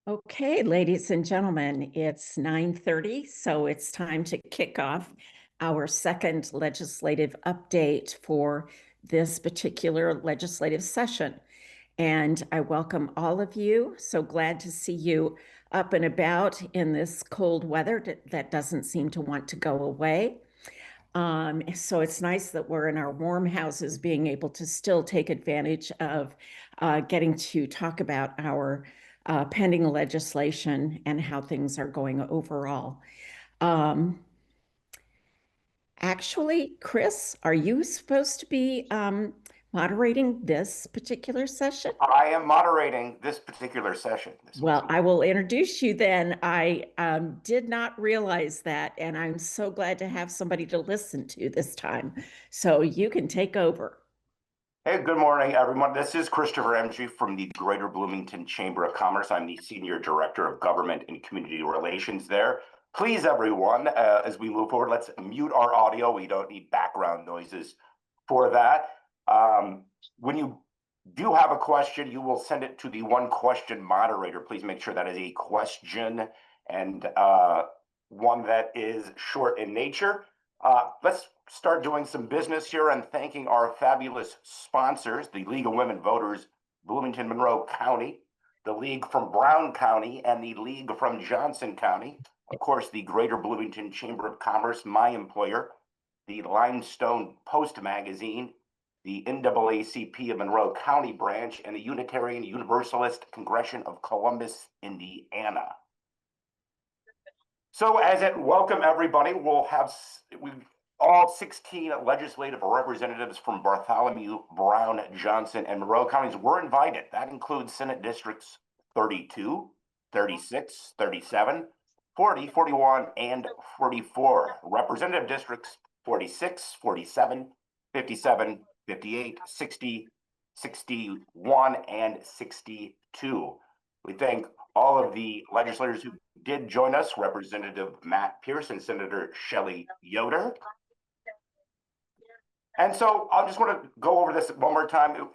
Okay, ladies and gentlemen, it's 9:30, so it's time to kick off our second legislative update for this particular legislative session. And I welcome all of you. So glad to see you up and about in this cold weather that doesn't seem to want to go away. So it's nice that we're in our warm houses being able to still take advantage of getting to talk about our pending legislation and how things are going overall. Um, Actually, Chris, are you supposed to be moderating this particular session? I am moderating this particular session this Well, morning. I will introduce you then. I did not realize that, and I'm so glad to have somebody to listen to this time. So you can take over. Hey, good morning, everyone. This is Christopher MG from the Greater Bloomington Chamber of Commerce. I'm the Senior Director of Government and Community Relations there. Please, everyone, as we move forward, let's mute our audio. We don't need background noises for that. When you do have a question, you will send it to the one question moderator. Please make sure that is a question and one that is short in nature. Let's start doing some business here and thanking our fabulous sponsors, the League of Women Voters, Bloomington, Monroe County, the League from Brown County, and the League from Johnson County. Of course, the Greater Bloomington Chamber of Commerce, my employer, the Limestone Post Magazine, the NAACP of Monroe County branch, and the Unitarian Universalist Congregation of Columbus, Indiana. So as it welcome everybody, we all 16 legislative representatives from Bartholomew, Brown, Johnson, and Monroe counties were invited. That includes Senate districts 32, 36, 37, 40, 41, and 44. Representative districts 46, 47, 57, 58, 60, 61, and 62. We thank all of the legislators who did join us, Representative Matt Pierce and Senator Shelley Yoder. And so I just want to go over this one more time.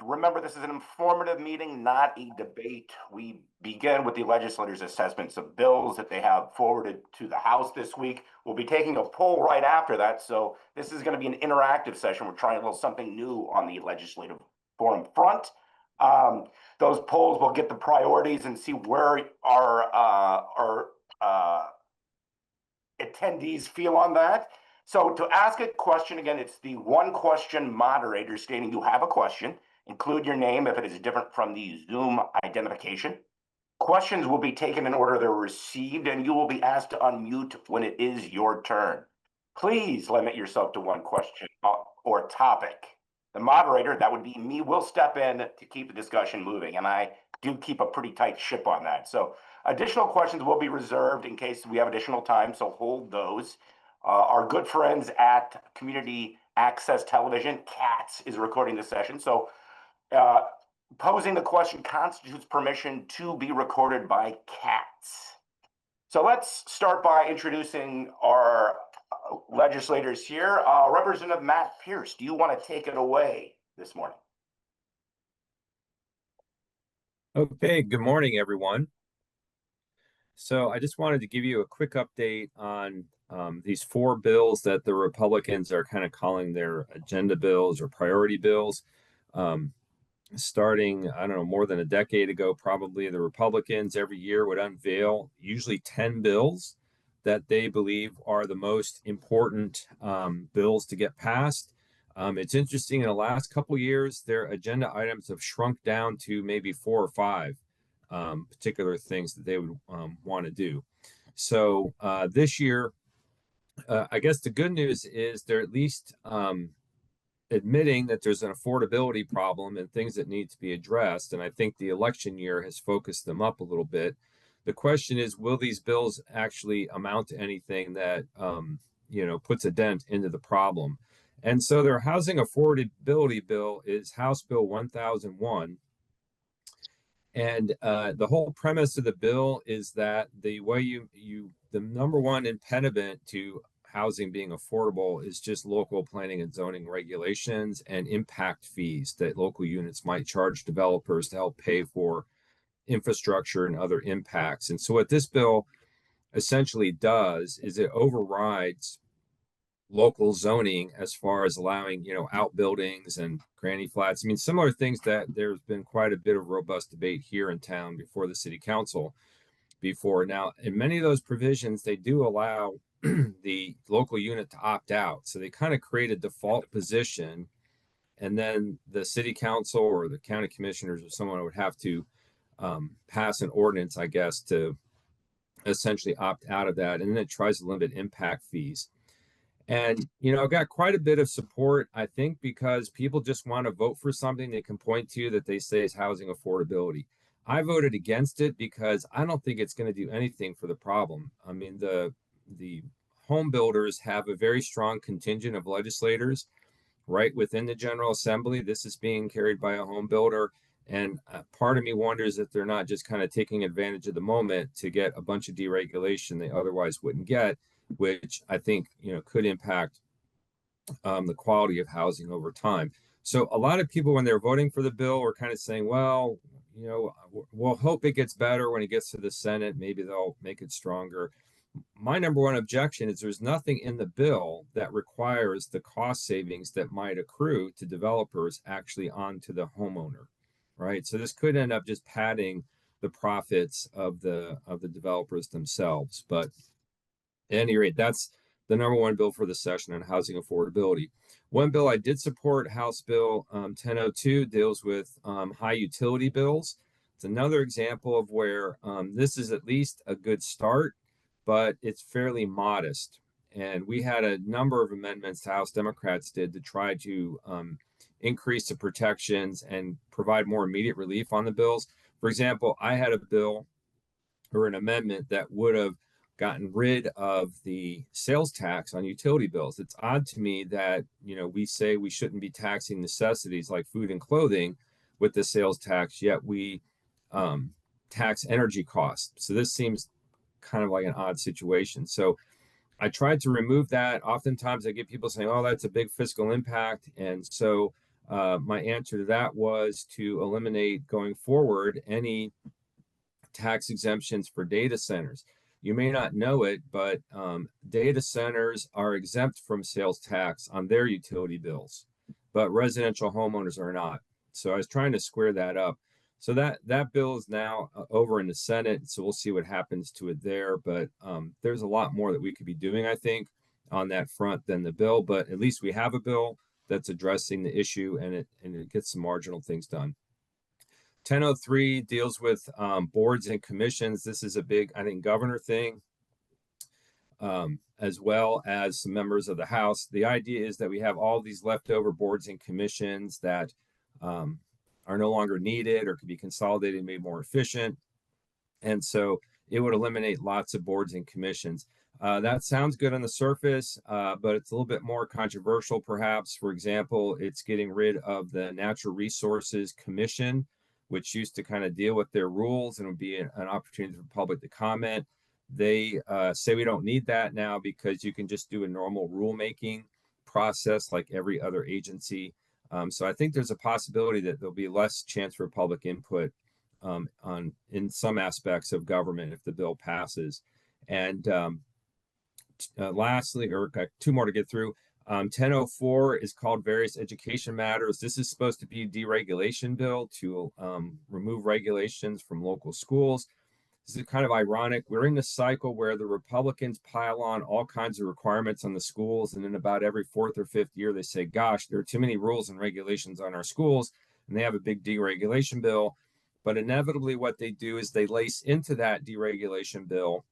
Remember, this is an informative meeting, not a debate. We begin with the legislators' assessments of bills that they have forwarded to the House this week. We'll be taking a poll right after that. So this is going to be an interactive session. We're trying a little something new on the legislative forum front. Those polls will get the priorities and see where our attendees feel on that. So to ask a question, again, it's the one question moderator stating you have a question. Include your name if it is different from the Zoom identification. Questions will be taken in order they're received, and you will be asked to unmute when it is your turn. Please limit yourself to one question or topic. The moderator, that would be me, will step in to keep the discussion moving, and I do keep a pretty tight ship on that. So additional questions will be reserved in case we have additional time, so hold those. Our good friends at Community Access Television, CATS, is recording this session. So posing the question constitutes permission to be recorded by CATS. So let's start by introducing our legislators here. Representative Matt Pierce, do you want to take it away this morning? Okay, good morning, everyone. So I just wanted to give you a quick update on these four bills that the Republicans are kind of calling their agenda bills or priority bills. Starting, I don't know, more than a decade ago, probably the Republicans every year would unveil usually 10 bills that they believe are the most important bills to get passed. It's interesting, in the last couple of years, their agenda items have shrunk down to maybe 4 or 5 particular things that they would want to do. So this year, I guess the good news is they're at least admitting that there's an affordability problem and things that need to be addressed. And I think the election year has focused them up a little bit. The question is, will these bills actually amount to anything that, puts a dent into the problem? And so their housing affordability bill is House Bill 1001. And the whole premise of the bill is that the way the number one impediment to housing being affordable is just local planning and zoning regulations and impact fees that local units might charge developers to help pay for infrastructure and other impacts. And so what this bill essentially does is it overrides local zoning as far as allowing, outbuildings and granny flats. I mean, similar things that there's been quite a bit of robust debate here in town before the city council before. Now, in many of those provisions, they do allow the local unit to opt out. So they kind of create a default position, and then the city council or the county commissioners or someone would have to pass an ordinance, I guess, to essentially opt out of that. And then it tries to limit impact fees. And, I've got quite a bit of support, I think, because people just want to vote for something they can point to that they say is housing affordability. I voted against it because I don't think it's going to do anything for the problem. I mean, the home builders have a very strong contingent of legislators right within the General Assembly. This is being carried by a home builder. And part of me wonders if they're not just kind of taking advantage of the moment to get a bunch of deregulation they otherwise wouldn't get, which I think, could impact the quality of housing over time. So a lot of people, when they're voting for the bill, are kind of saying, well, we'll hope it gets better when it gets to the Senate. Maybe they'll make it stronger. My number one objection is there's nothing in the bill that requires the cost savings that might accrue to developers actually onto the homeowner, right? So this could end up just padding the profits of the developers themselves. But at any rate, that's the number one bill for the session on housing affordability. One bill I did support, House Bill 1002, deals with high utility bills. It's another example of where this is at least a good start, but it's fairly modest. And we had a number of amendments the House Democrats did to try to increase the protections and provide more immediate relief on the bills. For example, I had a bill or an amendment that would have gotten rid of the sales tax on utility bills. It's odd to me that, we say we shouldn't be taxing necessities like food and clothing with the sales tax, yet we tax energy costs. So this seems kind of like an odd situation. So I tried to remove that. Oftentimes I get people saying, oh, that's a big fiscal impact. And so my answer to that was to eliminate going forward any tax exemptions for data centers. You may not know it, but data centers are exempt from sales tax on their utility bills, but residential homeowners are not. So I was trying to square that up. So that bill is now over in the Senate. So we'll see what happens to it there. But there's a lot more that we could be doing, I think, on that front than the bill. But at least we have a bill that's addressing the issue, and it gets some marginal things done. 1003 deals with boards and commissions. This is a big, I think, governor thing, as well as some members of the House. The idea is that we have all these leftover boards and commissions that are no longer needed or could be consolidated and made more efficient. And so it would eliminate lots of boards and commissions. That sounds good on the surface, but it's a little bit more controversial, perhaps. For example, it's getting rid of the Natural Resources Commission, which used to kind of deal with their rules and would be an opportunity for the public to comment. They say we don't need that now because you can just do a normal rulemaking process like every other agency. So I think there's a possibility that there'll be less chance for public input in some aspects of government if the bill passes. And lastly, or two more to get through, 1004 is called Various Education Matters. This is supposed to be a deregulation bill to remove regulations from local schools. This is kind of ironic. We're in this cycle where the Republicans pile on all kinds of requirements on the schools, and then about every fourth or fifth year, they say, gosh, there are too many rules and regulations on our schools, and they have a big deregulation bill. But inevitably, what they do is they lace into that deregulation bill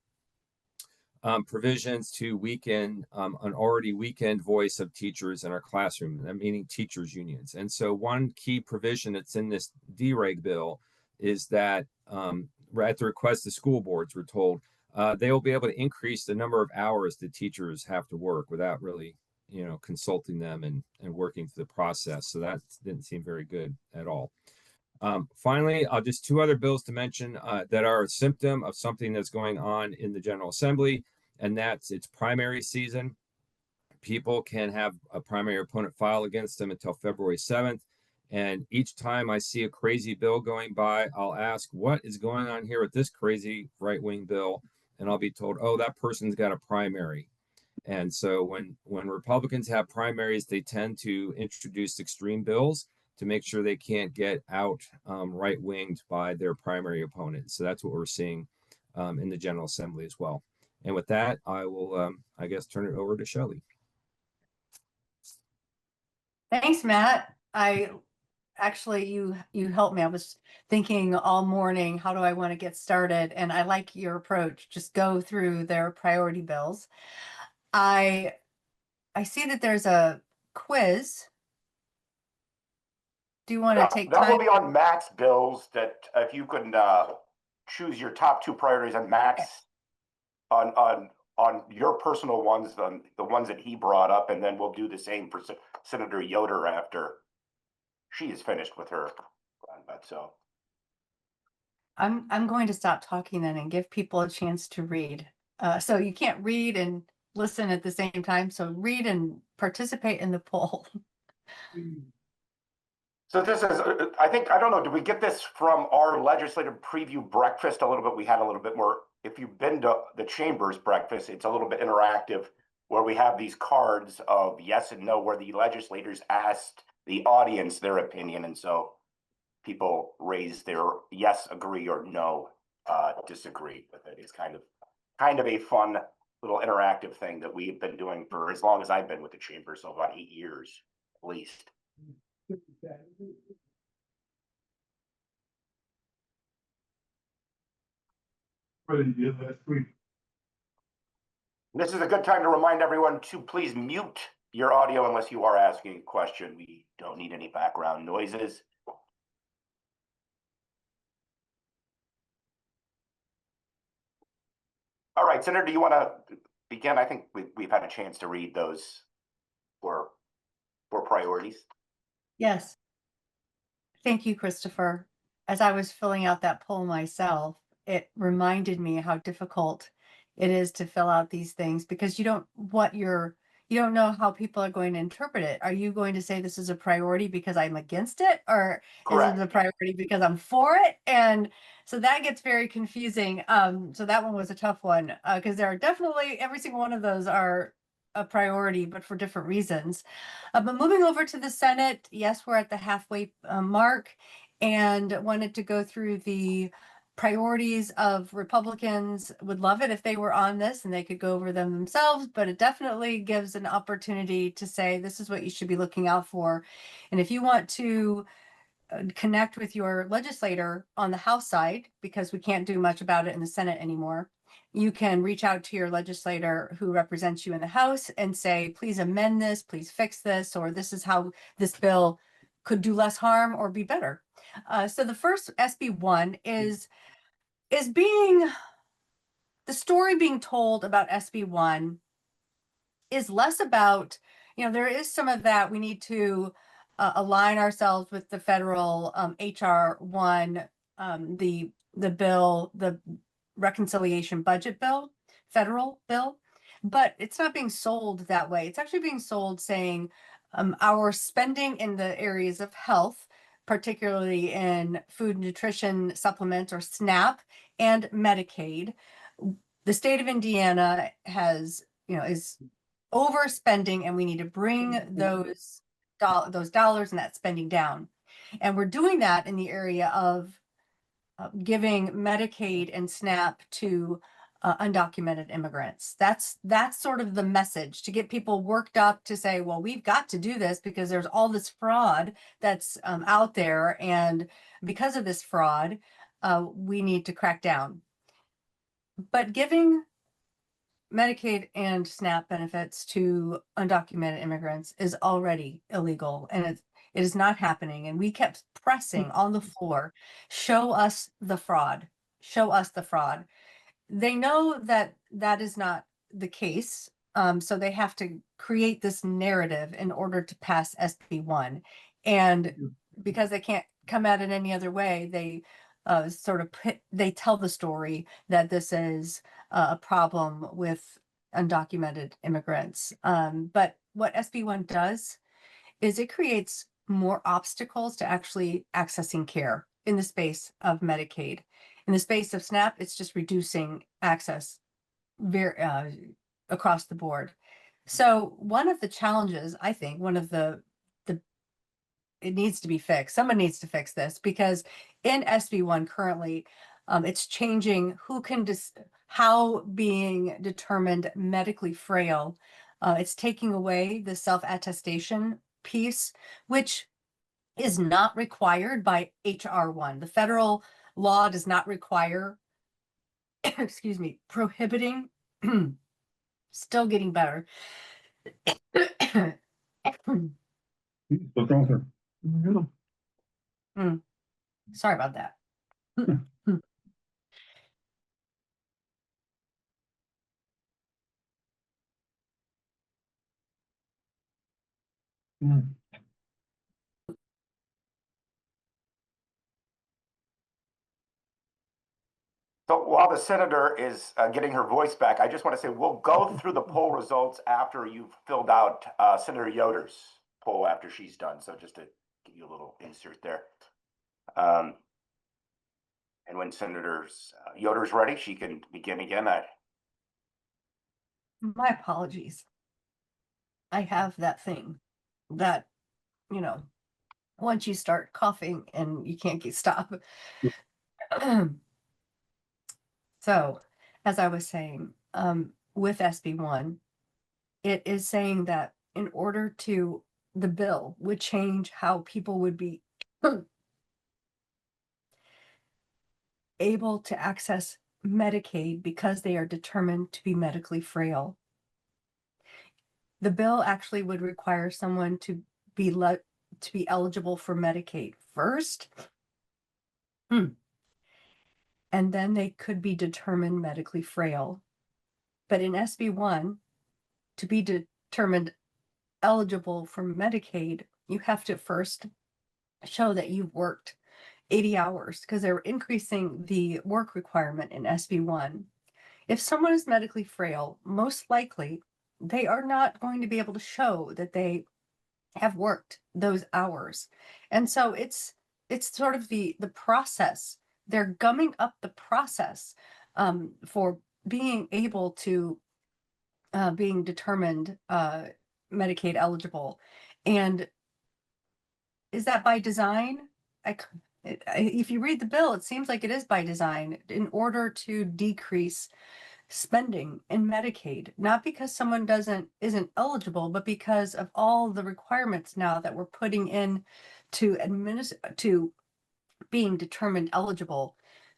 provisions to weaken an already weakened voice of teachers in our classroom, meaning teachers' unions. And so one key provision that's in this dereg bill is that at the request of school boards, we're told, they will be able to increase the number of hours the teachers have to work without really, consulting them and working through the process. So that didn't seem very good at all. Finally, just two other bills to mention that are a symptom of something that's going on in the General Assembly, and that's its primary season. People can have a primary opponent file against them until February 7th. And each time I see a crazy bill going by, I'll ask, what is going on here with this crazy right-wing bill? And I'll be told, oh, that person's got a primary. And so when Republicans have primaries, they tend to introduce extreme bills to make sure they can't get out right-winged by their primary opponent. So that's what we're seeing in the General Assembly as well. And with that, I will, I guess, turn it over to Shelley. Thanks, Matt. You helped me. I was thinking all morning, how do I want to get started? And I like your approach. Just go through their priority bills. I see that there's a quiz. Do you want to take that will time? be on Matt's bills. That if you can choose your top two priorities on Matt's on your personal ones, the ones that he brought up, and then we'll do the same for Senator Yoder after she is finished with her. So I'm going to stop talking then and give people a chance to read. So you can't read and listen at the same time. So read and participate in the poll. So this is, I think, I don't know, did we get this from our legislative preview breakfast a little bit? We had a little bit more, if you've been to the chamber's breakfast, it's a little bit interactive where we have these cards of yes and no, where the legislators asked the audience their opinion. And so people raise their yes, agree, or no, disagree with it. It's kind of a fun little interactive thing that we've been doing for as long as I've been with the chamber. So about 8 years, at least. This is a good time to remind everyone to please mute your audio unless you are asking a question. We don't need any background noises. All right, Senator, do you want to begin? I think we've had a chance to read those for priorities. Yes. Thank you, Christopher. As I was filling out that poll myself, it reminded me how difficult it is to fill out these things because you don't know how people are going to interpret it. Are you going to say this is a priority because I'm against it, or Correct. is it a priority because I'm for it? And so that gets very confusing. So that one was a tough one because there are definitely every single one of those are a priority, but for different reasons. But moving over to the Senate, yes, we're at the halfway mark, and wanted to go through the priorities of Republicans. Would love it if they were on this and they could go over them themselves, but it definitely gives an opportunity to say, this is what you should be looking out for. And if you want to connect with your legislator on the House side, because we can't do much about it in the Senate anymore, you can reach out to your legislator who represents you in the House and say, please amend this, please fix this, or this is how this bill could do less harm or be better. So the first SB1 is being, the story being told about SB1 is less about, there is some of that. We need to align ourselves with the federal HR1, the bill, the reconciliation budget bill, federal bill, but it's not being sold that way. It's actually being sold saying our spending in the areas of health, particularly in food nutrition supplements or SNAP and Medicaid. The state of Indiana has, is overspending, and we need to bring those dollars and that spending down. And we're doing that in the area of giving Medicaid and SNAP to undocumented immigrants. That's sort of the message to get people worked up to say, well, we've got to do this because there's all this fraud that's out there. And because of this fraud, we need to crack down. But giving Medicaid and SNAP benefits to undocumented immigrants is already illegal, and it is not happening. And we kept pressing on the floor, show us the fraud, show us the fraud. They know that that is not the case. So they have to create this narrative in order to pass SB1. And because they can't come at it any other way, they they tell the story that this is a problem with undocumented immigrants. But what SB1 does is it creates more obstacles to actually accessing care in the space of Medicaid. In the space of SNAP, it's just reducing access very across the board. So one of the challenges, I think, one of the it needs to be fixed. Someone needs to fix this, because in SB1 currently, it's changing who can how being determined medically frail. It's taking away the self-attestation piece, which is not required by HR1. The federal law does not require, excuse me, prohibiting, still getting better. What's wrong with her? Sorry about that. So while the senator is getting her voice back, I just want to say we'll go through the poll results after you've filled out Senator Yoder's poll after she's done. So just to give you a little insert there. And when Senator Yoder's ready, she can begin again. My apologies. I have that thing that, you know, once you start coughing and you can't stop. So, as I was saying, with SB1, it is saying that in order to, the bill would change how people would be able to access Medicaid because they are determined to be medically frail. The bill actually would require someone to be eligible for Medicaid first. And then they could be determined medically frail. But in SB1, to be determined eligible for Medicaid, you have to first show that you've worked 80 hours, because they're increasing the work requirement in SB1. If someone is medically frail, most likely they are not going to be able to show that they have worked those hours. And so it's sort of the process. They're gumming up the process for being able to being determined Medicaid eligible. And is that by design? If you read the bill, it seems like it is by design in order to decrease spending in Medicaid, not because someone isn't eligible, but because of all the requirements now that we're putting in to being determined eligible.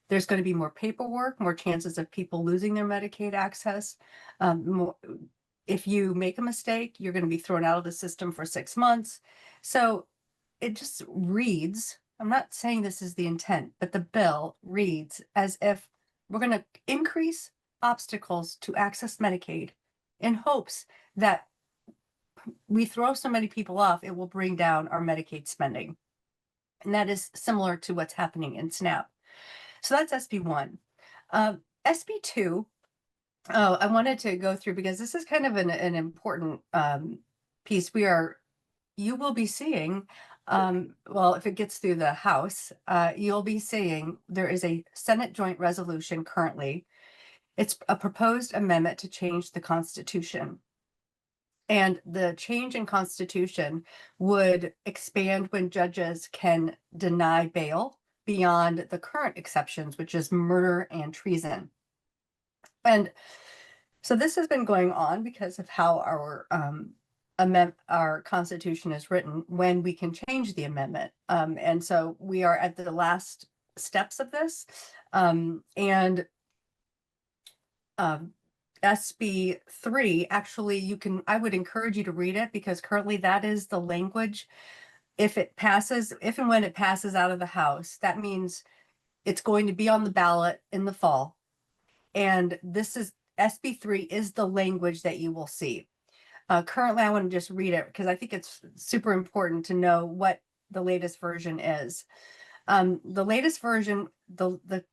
There's going to be more paperwork, more chances of people losing their Medicaid access. If you make a mistake, you're going to be thrown out of the system for 6 months. So it just reads, I'm not saying this is the intent, but the bill reads as if we're going to increase obstacles to access Medicaid in hopes that we throw so many people off, it will bring down our Medicaid spending. And that is similar to what's happening in SNAP. So that's SB1. SB2, I wanted to go through because this is kind of an important piece. You will be seeing, well, if it gets through the House, you'll be seeing there is a Senate joint resolution currently. It's a proposed amendment to change the Constitution. And the change in Constitution would expand when judges can deny bail beyond the current exceptions, which is murder and treason. And so this has been going on because of how our Constitution is written, when we can change the amendment. And so we are at the last steps of this. SB3, actually, I would encourage you to read it, because currently that is the language. If and when it passes out of the House, that means it's going to be on the ballot in the fall. And SB3 is the language that you will see. Currently, I want to just read it because I think it's super important to know what the latest version is. The latest version, the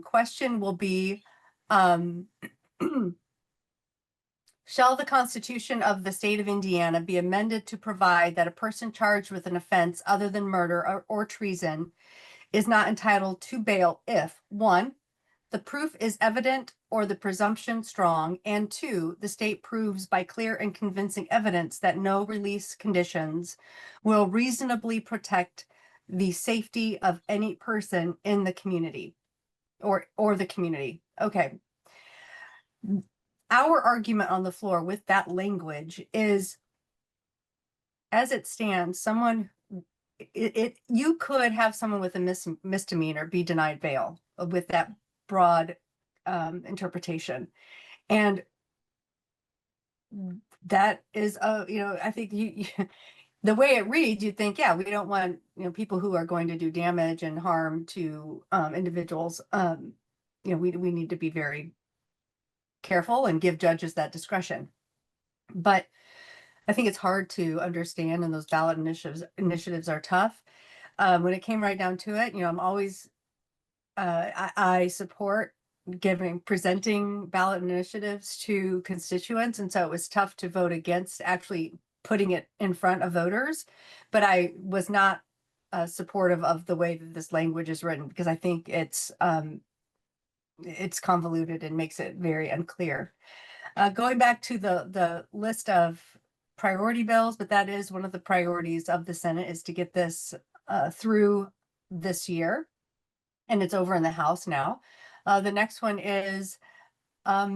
question will be, Shall the Constitution of the State of Indiana be amended to provide that a person charged with an offense other than murder or treason is not entitled to bail if, 1, the proof is evident or the presumption strong, and 2, the state proves by clear and convincing evidence that no release conditions will reasonably protect the safety of any person in the community or the community. Okay. Our argument on the floor with that language is, as it stands, someone you could have someone with a misdemeanor be denied bail with that broad interpretation, and that is I think the way it reads, you'd think, yeah, we don't want people who are going to do damage and harm to individuals. We need to be very careful and give judges that discretion. But I think it's hard to understand, and those ballot initiatives are tough. When it came right down to it, I'm always I support presenting ballot initiatives to constituents, and so it was tough to vote against actually putting it in front of voters. But I was not supportive of the way that this language is written, because I think it's convoluted and makes it very unclear. Going back to the list of priority bills, but that is one of the priorities of the Senate, is to get this through this year, and it's over in the House now. The next one is back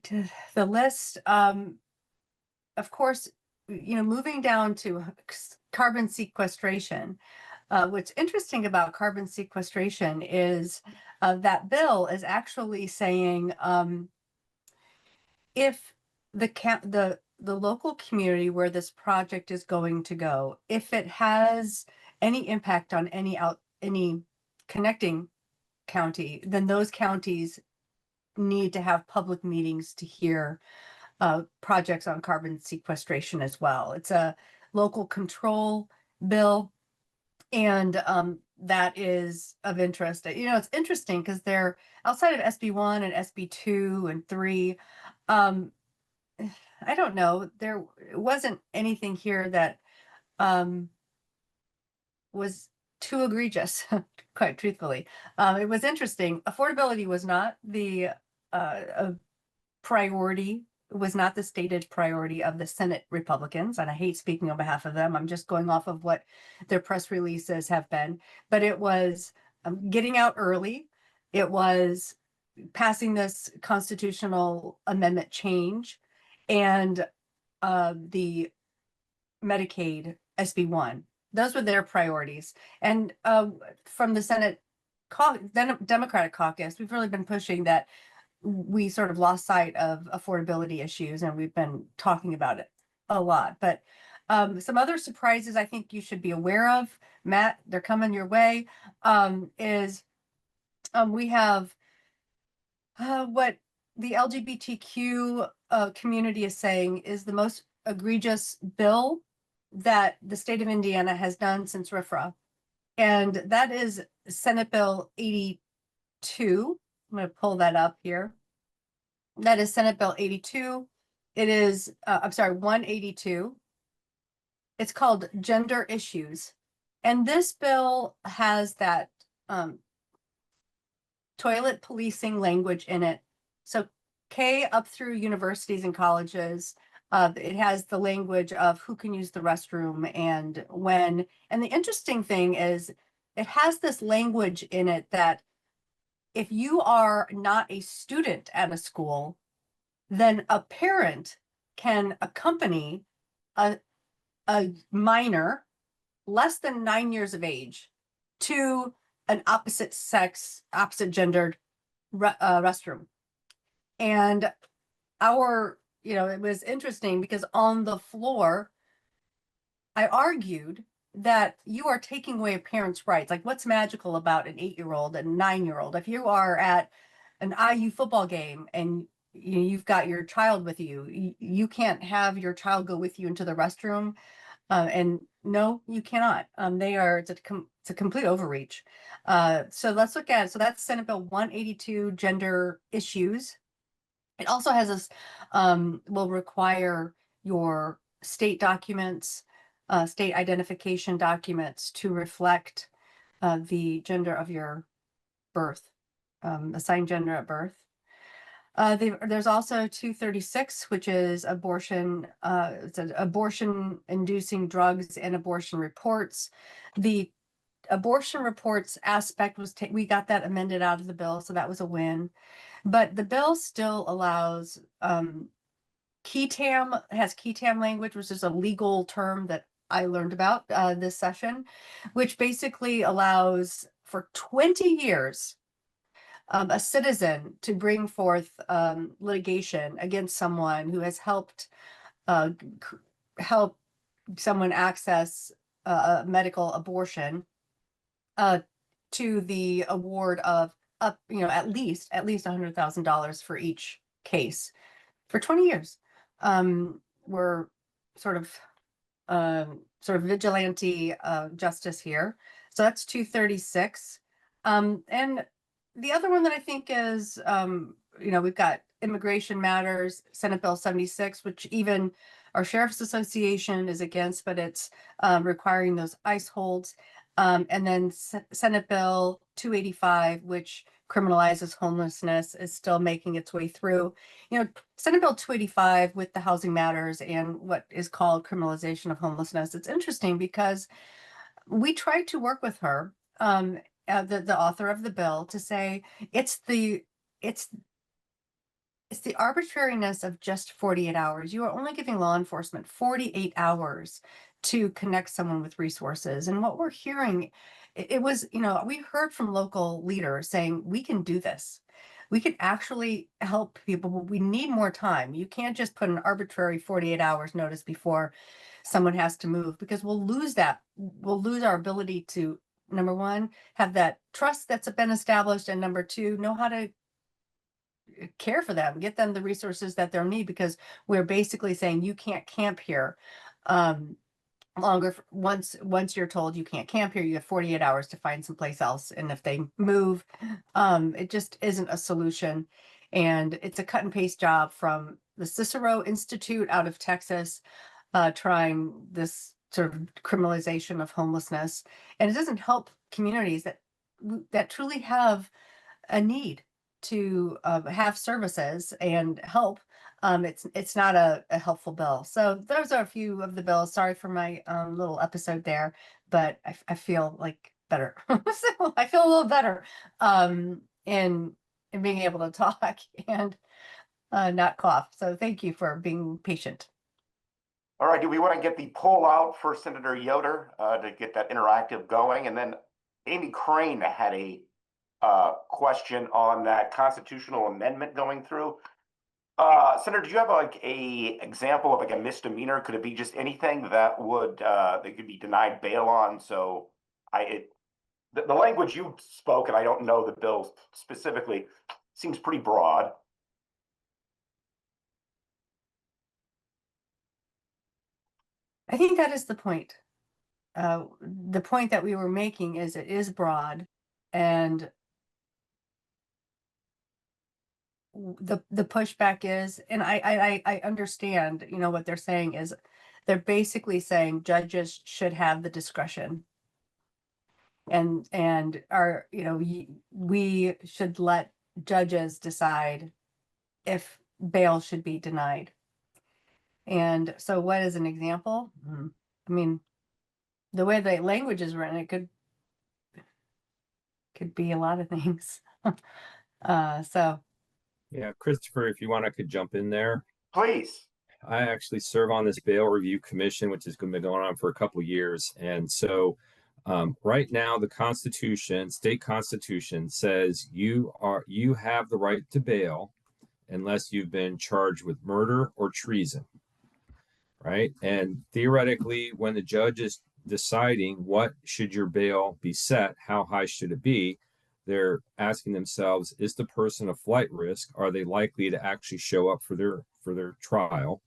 to the list. Of course, moving down to carbon sequestration. What's interesting about carbon sequestration is that bill is actually saying if the local community where this project is going to go, if it has any impact on any connecting county, then those counties need to have public meetings to hear projects on carbon sequestration as well. It's a local control bill, and that is of interest. It's interesting because they're outside of SB1 and SB2 and 3. I don't know. There wasn't anything here that was too egregious, quite truthfully. It was interesting. Affordability was not the priority. It was not the stated priority of the Senate Republicans, and I hate speaking on behalf of them. I'm just going off of what their press releases have been. But it was getting out early. It was passing this constitutional amendment change, and the Medicaid SB1. Those were their priorities. And from the Senate Democratic caucus, we've really been pushing that. We sort of lost sight of affordability issues, and we've been talking about it a lot. But some other surprises I think you should be aware of, Matt, they're coming your way, is we have what the LGBTQ community is saying is the most egregious bill that the state of Indiana has done since RFRA. And that is Senate Bill 82. I'm going to pull that up here. That is Senate Bill 82. It is, 182. It's called Gender Issues. And this bill has that toilet policing language in it. So K up through universities and colleges, it has the language of who can use the restroom and when. And the interesting thing is it has this language in it that if you are not a student at a school, then a parent can accompany a minor less than 9 years of age to an opposite gendered restroom. And it was interesting because on the floor, I argued that you are taking away a parent's rights. Like, what's magical about an 8-year-old and 9-year-old? If you are at an IU football game and you've got your child with you, you can't have your child go with you into the restroom. And no, you cannot. It's a complete overreach. So let's look at it. So that's Senate Bill 182, Gender Issues. It also has this, will require your state documents, state identification documents to reflect the gender of your birth, assigned gender at birth. There's also 236, which is abortion, it's abortion-inducing drugs and abortion reports. The abortion reports aspect was, we got that amended out of the bill, so that was a win. But the bill still allows, key tam, has key tam language, which is a legal term that I learned about this session, which basically allows for 20 years a citizen to bring forth litigation against someone who has helped help someone access a medical abortion to the award of up, at least $100,000 for each case for 20 years. We're sort of vigilante justice here. So that's 236. And the other one that I think is, we've got immigration matters, Senate Bill 76, which even our Sheriff's Association is against, but it's requiring those ICE holds. And then Senate Bill 285, which criminalizes homelessness, is still making its way through. Senate Bill 285 with the housing matters and what is called criminalization of homelessness. It's interesting because we tried to work with her, the author of the bill, to say it's the arbitrariness of just 48 hours. You are only giving law enforcement 48 hours to connect someone with resources. And what we're hearing, it was, we heard from local leaders saying, we can do this. We can actually help people, but we need more time. You can't just put an arbitrary 48 hours notice before someone has to move, because we'll lose that. We'll lose our ability to, number one, have that trust that's been established, and number two, know how to care for them, get them the resources that they'll need, because we're basically saying you can't camp here longer. Once you're told you can't camp here, you have 48 hours to find someplace else. And if they move, it just isn't a solution. And it's a cut and paste job from the Cicero Institute out of Texas, trying this sort of criminalization of homelessness. And it doesn't help communities that truly have a need to have services and help. It's not a helpful bill. So those are a few of the bills. Sorry for my little episode there, but I feel like better. So I feel a little better in being able to talk and not cough. So thank you for being patient. All right, do we want to get the poll out for Senator Yoder to get that interactive going? And then Amy Crane had a question on that constitutional amendment going through. Senator, do you have like a example of like a misdemeanor? Could it be just anything that would they could be denied bail on? So the language you spoke, and I don't know the bill specifically, seems pretty broad. I think that is the point. The point that we were making is it is broad, and the pushback is, and I understand, what they're saying is they're basically saying judges should have the discretion, and we should let judges decide if bail should be denied. And so what is an example? I mean, the way the language is written, it could be a lot of things. So Yeah, Christopher, if you want, I could jump in there. Please. I actually serve on this bail review commission, which has been going on for a couple of years. And so right now, the Constitution, state Constitution, says you have the right to bail unless you've been charged with murder or treason. Right. And theoretically, when the judge is deciding what should your bail be set, how high should it be, they're asking themselves, is the person a flight risk? Are they likely to actually show up for their trial?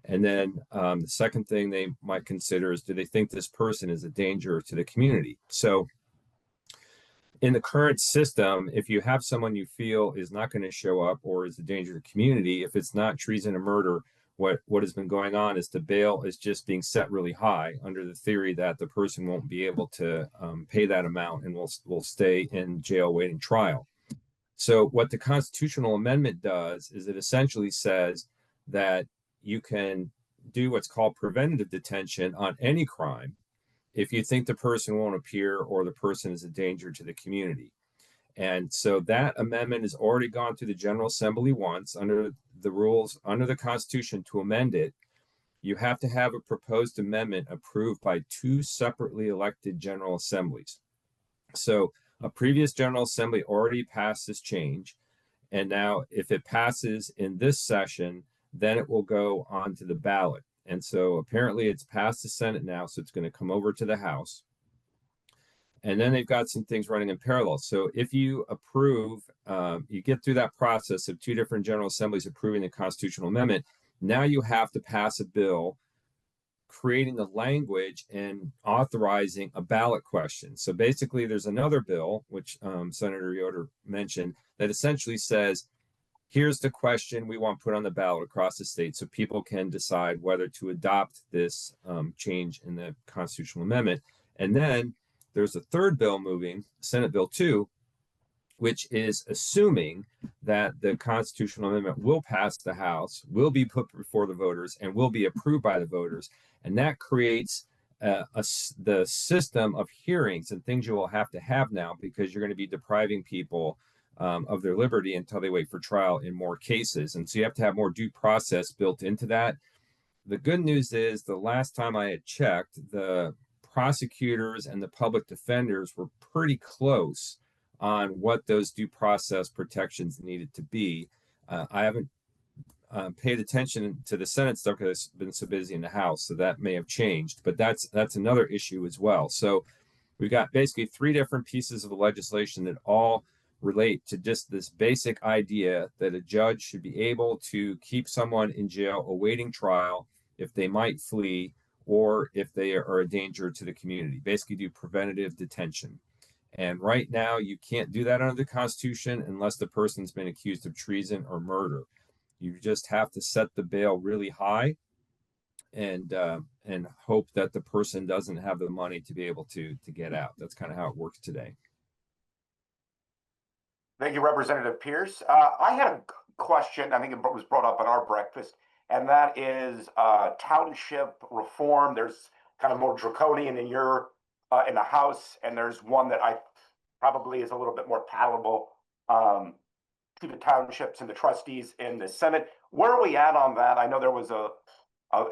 And then the second thing they might consider is, do they think this person is a danger to the community? So in the current system, if you have someone you feel is not going to show up or is a danger to the community, if it's not treason or murder, what has been going on is the bail is just being set really high under the theory that the person won't be able to pay that amount and will stay in jail waiting trial. So what the constitutional amendment does is it essentially says that you can do what's called preventative detention on any crime if you think the person won't appear or the person is a danger to the community. And so that amendment has already gone through the General Assembly once under the rules, under the Constitution. To amend it, you have to have a proposed amendment approved by 2 separately elected General Assemblies. So a previous General Assembly already passed this change. And now if it passes in this session, then it will go onto the ballot. And so apparently it's passed the Senate now, so it's going to come over to the House. And then they've got some things running in parallel. So if you approve, you get through that process of 2 different General Assemblies approving the constitutional amendment. Now you have to pass a bill creating the language and authorizing a ballot question. So basically there's another bill, which Senator Yoder mentioned, that essentially says, here's the question we want put on the ballot across the state so people can decide whether to adopt this change in the constitutional amendment. And then there's a third bill moving, Senate Bill 2, which is assuming that the constitutional amendment will pass the House, will be put before the voters, and will be approved by the voters. And that creates the system of hearings and things you will have to have now, because you're going to be depriving people of their liberty until they wait for trial in more cases. And so you have to have more due process built into that. The good news is the last time I had checked, the prosecutors and the public defenders were pretty close on what those due process protections needed to be. I haven't paid attention to the Senate stuff because I've been so busy in the House, so that may have changed, but that's another issue as well. So we've got basically 3 different pieces of the legislation that all relate to just this basic idea that a judge should be able to keep someone in jail awaiting trial if they might flee or if they are a danger to the community. Basically do preventative detention. And right now you can't do that under the Constitution unless the person's been accused of treason or murder. You just have to set the bail really high and hope that the person doesn't have the money to be able to get out. That's kind of how it works today. Thank you, Representative Pierce. I had a question, I think it was brought up at our breakfast, and that is township reform. There's kind of more draconian in your in the House, and there's one that I probably is a little bit more palatable to the townships and the trustees in the Senate. Where are we at on that? I know there was a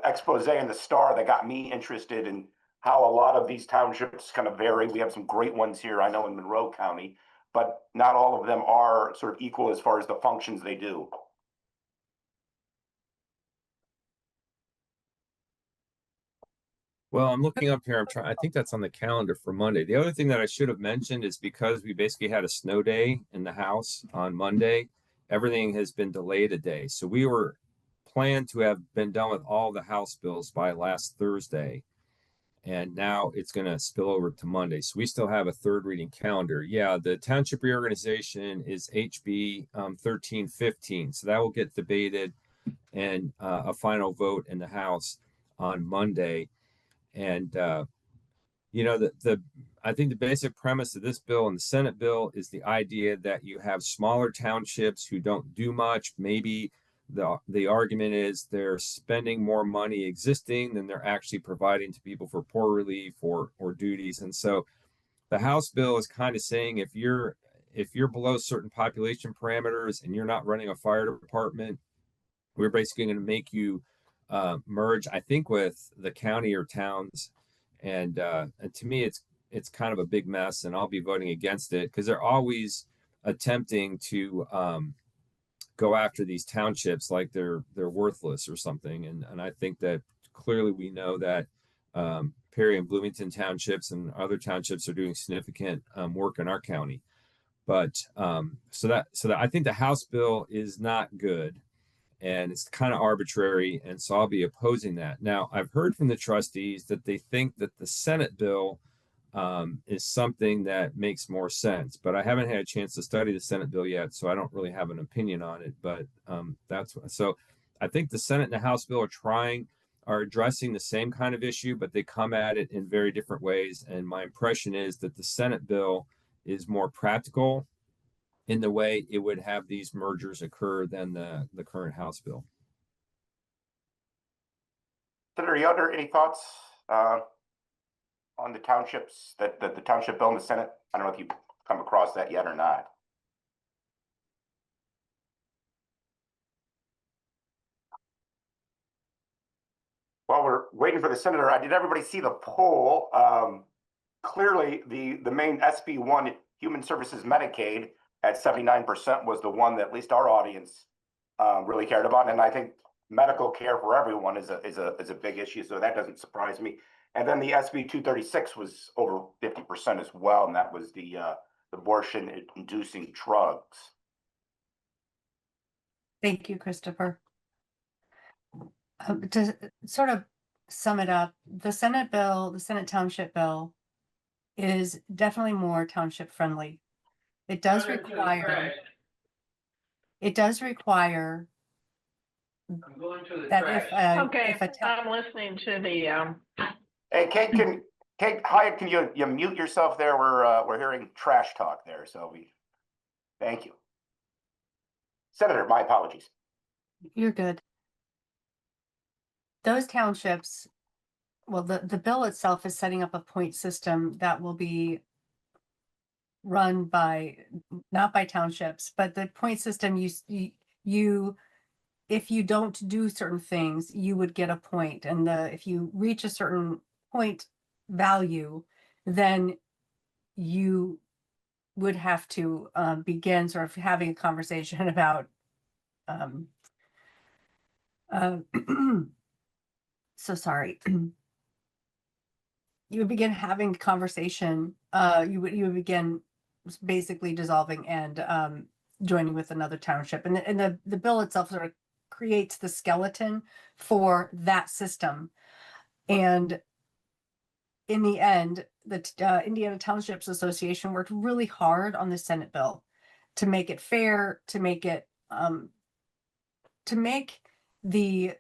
expose in the Star that got me interested in how a lot of these townships kind of vary. We have some great ones here, I know, in Monroe County, but not all of them are sort of equal as far as the functions they do. Well, I'm looking up here. I think that's on the calendar for Monday. The other thing that I should have mentioned is because we basically had a snow day in the House on Monday, everything has been delayed a day. So we were planned to have been done with all the House bills by last Thursday. And now it's going to spill over to Monday. So we still have a 3rd reading calendar. Yeah, the township reorganization is HB 1315. So that will get debated and a final vote in the House on Monday. And you know, I think the basic premise of this bill and the Senate bill is the idea that you have smaller townships who don't do much. Maybe the argument is they're spending more money existing than they're actually providing to people for poor relief or duties. And so the House bill is kind of saying if you're below certain population parameters and you're not running a fire department, we're basically going to make you merge, I think, with the county or towns. And to me, it's kind of a big mess, and I'll be voting against it because they're always attempting to go after these townships like they're worthless or something. And I think that clearly we know that Perry and Bloomington townships and other townships are doing significant work in our county. But so that I think the House bill is not good. And it's kind of arbitrary, and so I'll be opposing that. Now, I've heard from the trustees that they think that the Senate bill is something that makes more sense. But I haven't had a chance to study the Senate bill yet, so I don't really have an opinion on it. But so I think the Senate and the House bill are addressing the same kind of issue, but they come at it in very different ways. And my impression is that the Senate bill is more practical in the way it would have these mergers occur than the current House bill. Senator Yoder, any thoughts on the townships, that the township bill in the Senate? I don't know if you've come across that yet or not. While we're waiting for the senator, did everybody see the poll? Clearly, the main SB1 Human Services Medicaid at 79% was the one that at least our audience really cared about, and I think medical care for everyone is a big issue, so that doesn't surprise me. And then the SB 236 was over 50% as well, and that was the abortion-inducing drugs. Thank you, Christopher. To sort of sum it up, the Senate Township bill is definitely more township friendly. It does require I'm going to the that trash. Okay, if a town, I'm listening to the, Hey, Kate Hyatt, can you mute yourself there? We're hearing trash talk there, so thank you. Senator, my apologies. you're good. Those townships, well, the bill itself is setting up a point system that will be run by, not by townships, but the point system, you if you don't do certain things, you would get a point. And if you reach a certain point value, then you would have to begin sort of having a conversation about so sorry. You would begin having conversation. You would begin basically dissolving and joining with another township. And the bill itself sort of creates the skeleton for that system. And in the end, the Indiana Townships Association worked really hard on the Senate bill to make it fair, to make the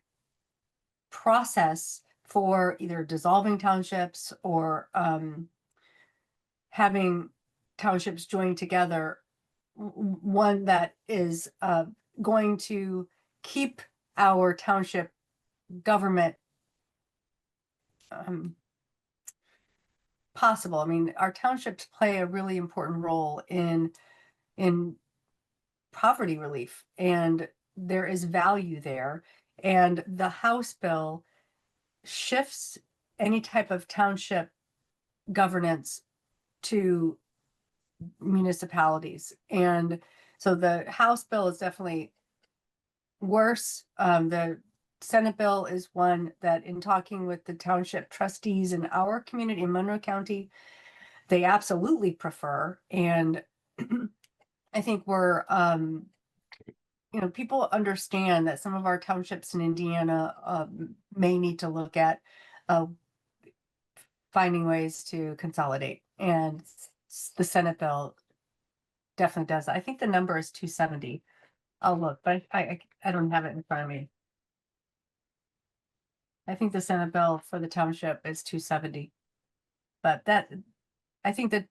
process for either dissolving townships or having townships join together, one that is going to keep our township government possible. I mean, our townships play a really important role in poverty relief, and there is value there. And the House bill shifts any type of township governance to municipalities. And so the House bill is definitely worse. The Senate bill is one that, in talking with the township trustees in our community in Monroe County, they absolutely prefer. And I think we're, people understand that some of our townships in Indiana may need to look at finding ways to consolidate. And the Senate bill definitely does. I think the number is 270. I'll look, but I don't have it in front of me. I think the Senate bill for the township is 270. But I think that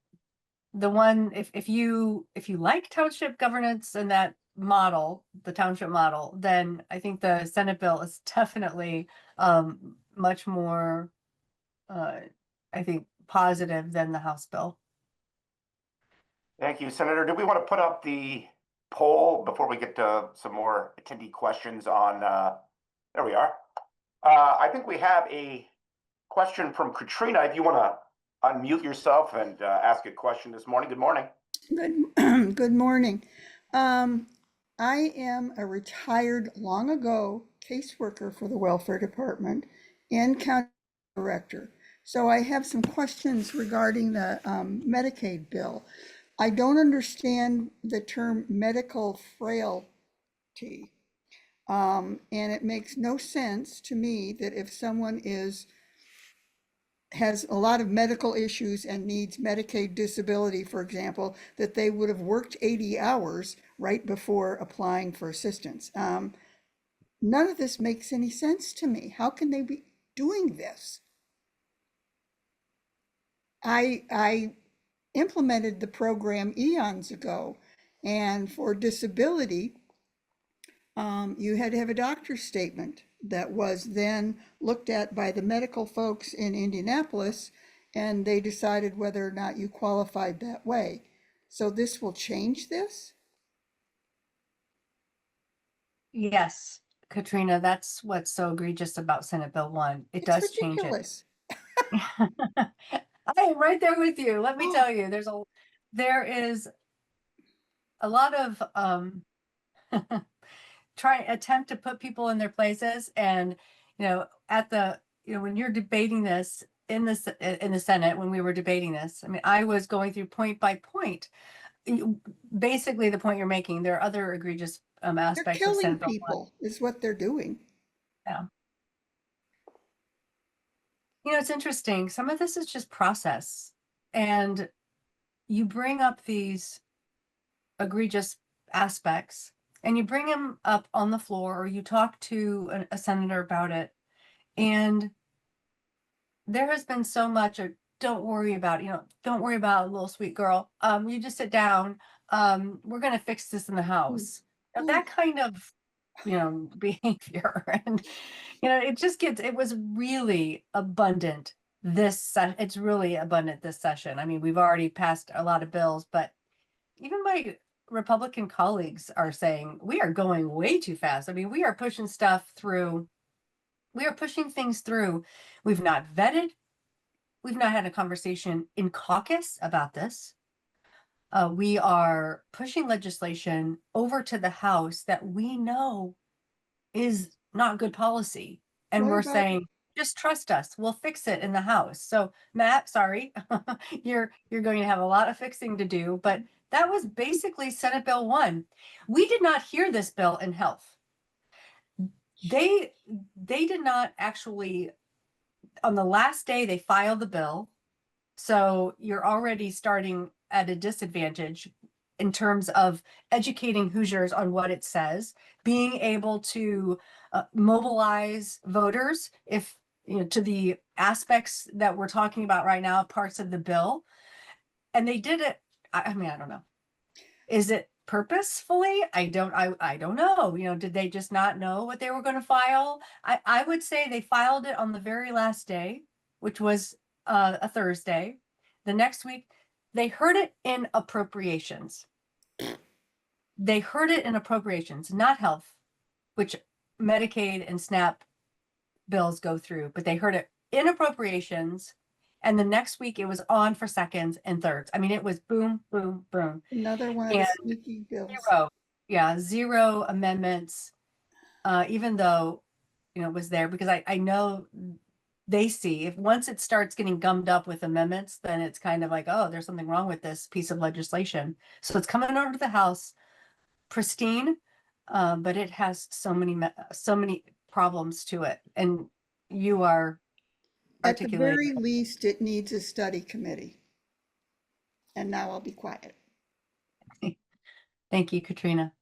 the one, if you like township governance and that model, the township model, then I think the Senate bill is definitely much more, I think, positive than the House bill. Thank you, Senator. Do we want to put up the poll before we get to some more attendee questions on, there we are. I think we have a question from Katrina. If you want to unmute yourself and ask a question this morning. Good morning. Good morning. I am a retired, long ago caseworker for the welfare department and county director. So I have some questions regarding the Medicaid bill. I don't understand the term medical frailty. And it makes no sense to me that if someone is has a lot of medical issues and needs Medicaid disability, for example, that they would have worked 80 hours right before applying for assistance. None of this makes any sense to me. How can they be doing this? I implemented the program eons ago, and for disability, you had to have a doctor's statement that was then looked at by the medical folks in Indianapolis, and they decided whether or not you qualified that way. So this will change this? Yes, Katrina, that's what's so egregious about Senate Bill 1. It It's does change it. ridiculous. I am right there with you. Let me tell you, there is a lot of attempt to put people in their places, and when you're debating this in the Senate, when we were debating this, I mean, I was going through point by point. Basically, the point you're making, there are other egregious They're aspects of killing Senate Bill 1. people is what they're doing. Yeah. It's interesting. Some of this is just process. And you bring up these egregious aspects and you bring them up on the floor, or you talk to a senator about it. And there has been so much of, don't worry about it, little sweet girl. You just sit down. We're going to fix this in the House. That kind of, behavior. And, it was really abundant it's really abundant this session. I mean, we've already passed a lot of bills, but even my Republican colleagues are saying we are going way too fast. I mean, we are pushing stuff through. We are pushing things through. We've not vetted. We've not had a conversation in caucus about this. We are pushing legislation over to the House that we know is not good policy. And What we're about- saying, just trust us. We'll fix it in the House. So Matt, sorry, you're going to have a lot of fixing to do, but that was basically Senate Bill 1. We did not hear this bill in health. They did not actually, on the last day they filed the bill. So you're already starting at a disadvantage in terms of educating Hoosiers on what it says, being able to mobilize voters to the aspects that we're talking about right now, parts of the bill. And they did it. I mean, I don't know. Is it purposefully? I don't know. Did they just not know what they were going to file? I would say they filed it on the very last day, which was a Thursday. The next week, they heard it in appropriations. They heard it in appropriations, not health, which Medicaid and SNAP bills go through, but they heard it in appropriations. And the next week it was on for seconds and thirds. I mean, it was boom, boom, boom. Another one of the sneaky bills. Zero amendments, even though, it was there, because I know they see if once it starts getting gummed up with amendments, then it's kind of like, oh, there's something wrong with this piece of legislation. So it's coming over to the House pristine, but it has so many problems to it. And you are At the articulating. very least, it needs a study committee. And now I'll be quiet. Thank you, Katrina.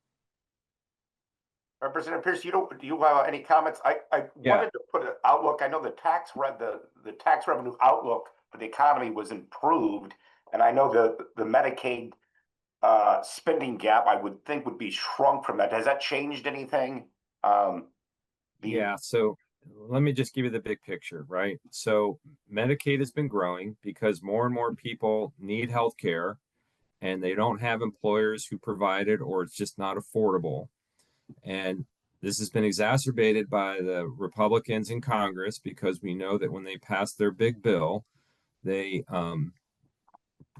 Representative Pierce, do you have any comments? I wanted to put an outlook. I know the tax revenue outlook for the economy was improved, and I know the Medicaid spending gap I would think would be shrunk from that. Has that changed anything? Yeah, so let me just give you the big picture, right? So Medicaid has been growing because more and more people need health care and they don't have employers who provide it, or it's just not affordable. And this has been exacerbated by the Republicans in Congress, because we know that when they passed their big bill, they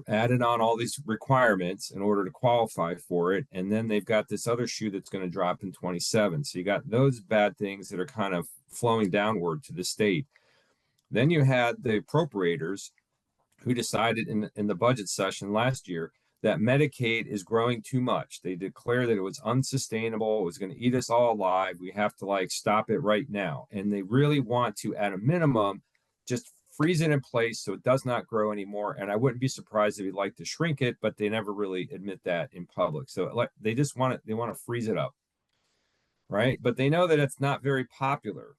added on all these requirements in order to qualify for it. And then they've got this other shoe that's going to drop in 27. So you got those bad things that are kind of flowing downward to the state. Then you had the appropriators who decided in the budget session last year that Medicaid is growing too much. They declared that it was unsustainable. It was going to eat us all alive. We have to stop it right now. And they really want to, at a minimum, just freeze it in place so it does not grow anymore. And I wouldn't be surprised if you'd like to shrink it, but they never really admit that in public. So they just want it, they want to freeze it up, right? But they know that it's not very popular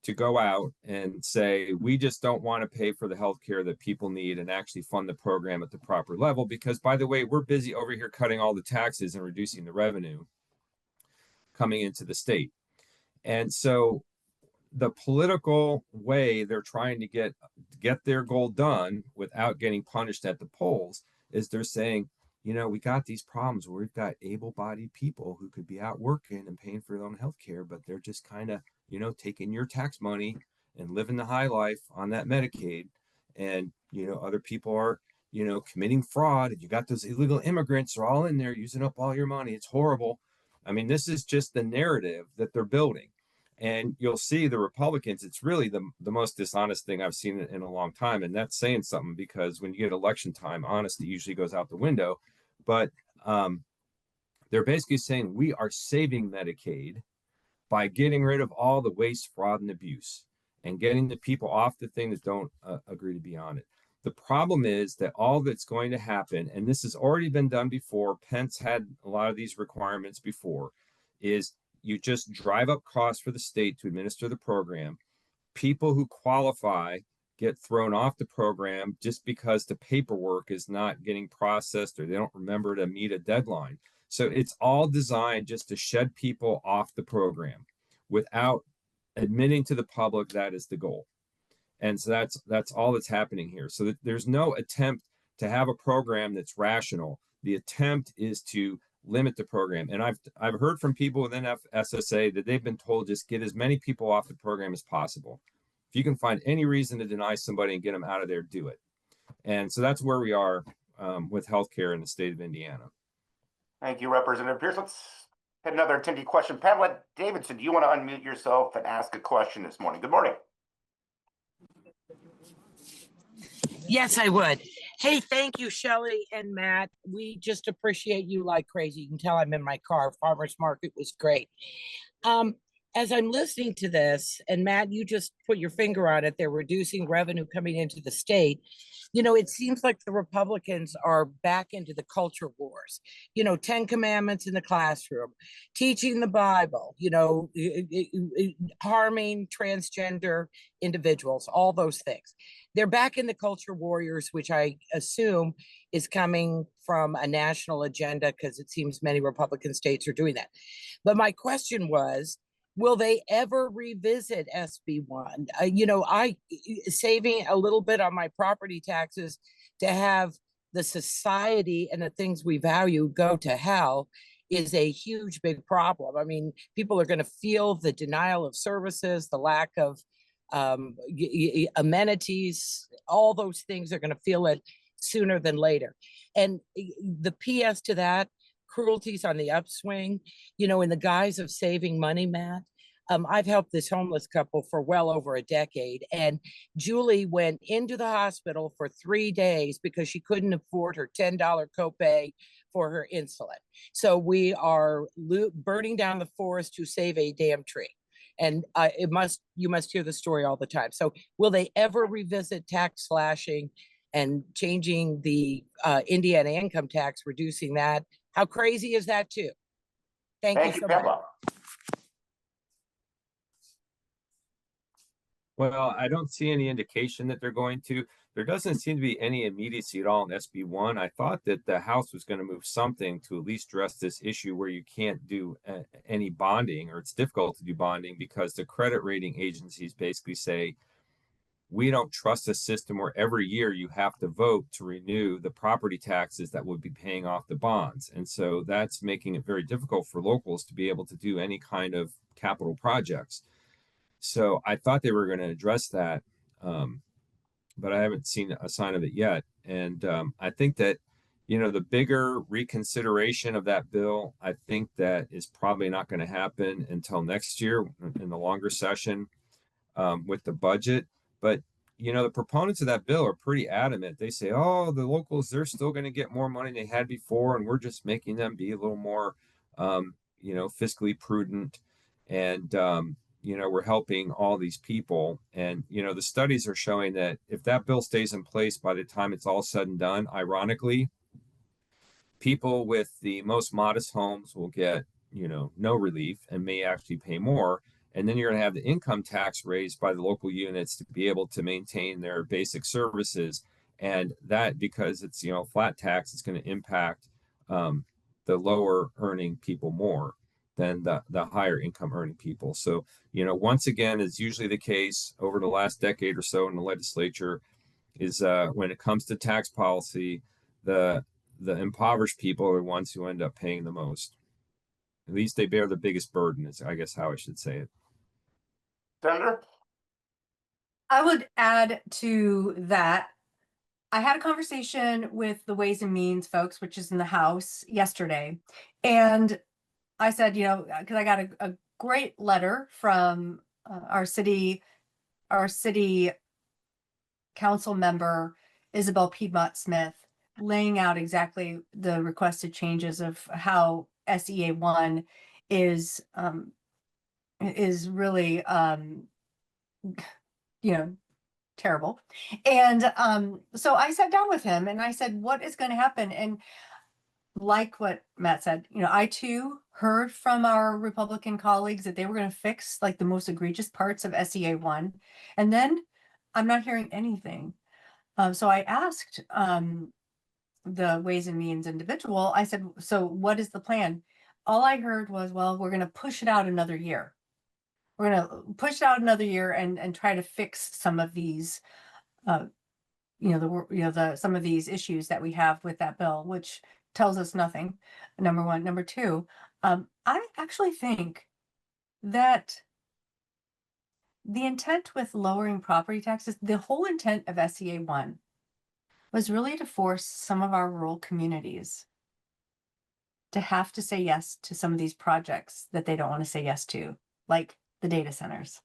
to go out and say, we just don't want to pay for the health care that people need and actually fund the program at the proper level. Because, by the way, we're busy over here cutting all the taxes and reducing the revenue coming into the state. And so the political way they're trying to get their goal done without getting punished at the polls is they're saying, you know, we got these problems where we've got able-bodied people who could be out working and paying for their own health care, but they're just kind of, you know, taking your tax money and living the high life on that Medicaid. And, you know, other people are, you know, committing fraud. And you got those illegal immigrants are all in there using up all your money. It's horrible. I mean, this is just the narrative that they're building. And you'll see the Republicans, it's really the most dishonest thing I've seen in a long time. And that's saying something, because when you get election time, honesty usually goes out the window. But they're basically saying we are saving Medicaid by getting rid of all the waste, fraud, and abuse and getting the people off the thing that don't agree to be on it. The problem is that all that's going to happen, and this has already been done before, Pence had a lot of these requirements before, is you just drive up costs for the state to administer the program. People who qualify get thrown off the program just because the paperwork is not getting processed or they don't remember to meet a deadline. So it's all designed just to shed people off the program without admitting to the public that is the goal. And so that's all that's happening here. So there's no attempt to have a program that's rational. The attempt is to limit the program. And I've heard from people within SSA that they've been told just get as many people off the program as possible. If you can find any reason to deny somebody and get them out of there, do it. And so that's where we are with healthcare in the state of Indiana. Thank you, Representative Pierce. Let's hit another attendee question. Pamela Davidson, do you want to unmute yourself and ask a question this morning? Good morning. Yes, I would. Hey, thank you, Shelley and Matt. We just appreciate you like crazy. You can tell I'm in my car. Farmers Market was great. As I'm listening to this, and Matt, you just put your finger on it, they're reducing revenue coming into the state. You know, it seems like the Republicans are back into the culture wars, you know, 10 commandments in the classroom, teaching the Bible, you know, harming transgender individuals, all those things. They're back in the culture warriors, which I assume is coming from a national agenda, because it seems many Republican states are doing that. But my question was, will they ever revisit SB1? You know, saving a little bit on my property taxes to have the society and the things we value go to hell is a huge, big problem. I mean, people are going to feel the denial of services, the lack of amenities, all those things are going to feel it sooner than later. And the PS to that, cruelties on the upswing, you know, in the guise of saving money, Matt. I've helped this homeless couple for well over a decade, and Julie went into the hospital for 3 days because she couldn't afford her $10 copay for her insulin. So we are burning down the forest to save a damn tree. And you must hear the story all the time. So will they ever revisit tax slashing and changing the Indiana income tax, reducing that? How crazy is that too? Thank you so much. Well, I don't see any indication that they're going to. There doesn't seem to be any immediacy at all in SB1. I thought that the House was going to move something to at least address this issue where you can't do any bonding, or it's difficult to do bonding because the credit rating agencies basically say, we don't trust a system where every year you have to vote to renew the property taxes that would be paying off the bonds. And so that's making it very difficult for locals to be able to do any kind of capital projects. So I thought they were going to address that, but I haven't seen a sign of it yet. And I think that, you know, the bigger reconsideration of that bill, I think that is probably not going to happen until next year in the longer session with the budget. But, you know, the proponents of that bill are pretty adamant. They say, oh, the locals, they're still going to get more money than they had before, and we're just making them be a little more, you know, fiscally prudent. And, we're helping all these people. And, the studies are showing that if that bill stays in place by the time it's all said and done, ironically, people with the most modest homes will get, no relief and may actually pay more. And then you're going to have the income tax raised by the local units to be able to maintain their basic services. And that, because it's, flat tax, it's going to impact the lower earning people more than the higher income earning people. So, once again, as usually the case over the last decade or so in the legislature, is when it comes to tax policy, the impoverished people are the ones who end up paying the most. At least they bear the biggest burden, is I guess how I should say it. Senator? I would add to that. I had a conversation with the Ways and Means folks, which is in the House yesterday. And I said, because I got a great letter from our city council member, Isabel Piedmont Smith, laying out exactly the requested changes of how SEA1 is really, terrible. And so I sat down with him and I said, what is going to happen? And like what Matt said, I too heard from our Republican colleagues that they were going to fix like the most egregious parts of SEA1. And then I'm not hearing anything. So I asked the Ways and Means individual, I said, so what is the plan? All I heard was, well, we're going to push it out another year. We're going to push it out another year and try to fix some of these, some of these issues that we have with that bill, which tells us nothing. Number one. Number two, I actually think that the intent with lowering property taxes, the whole intent of SEA1 was really to force some of our rural communities to have to say yes to some of these projects that they don't want to say yes to, like the data centers.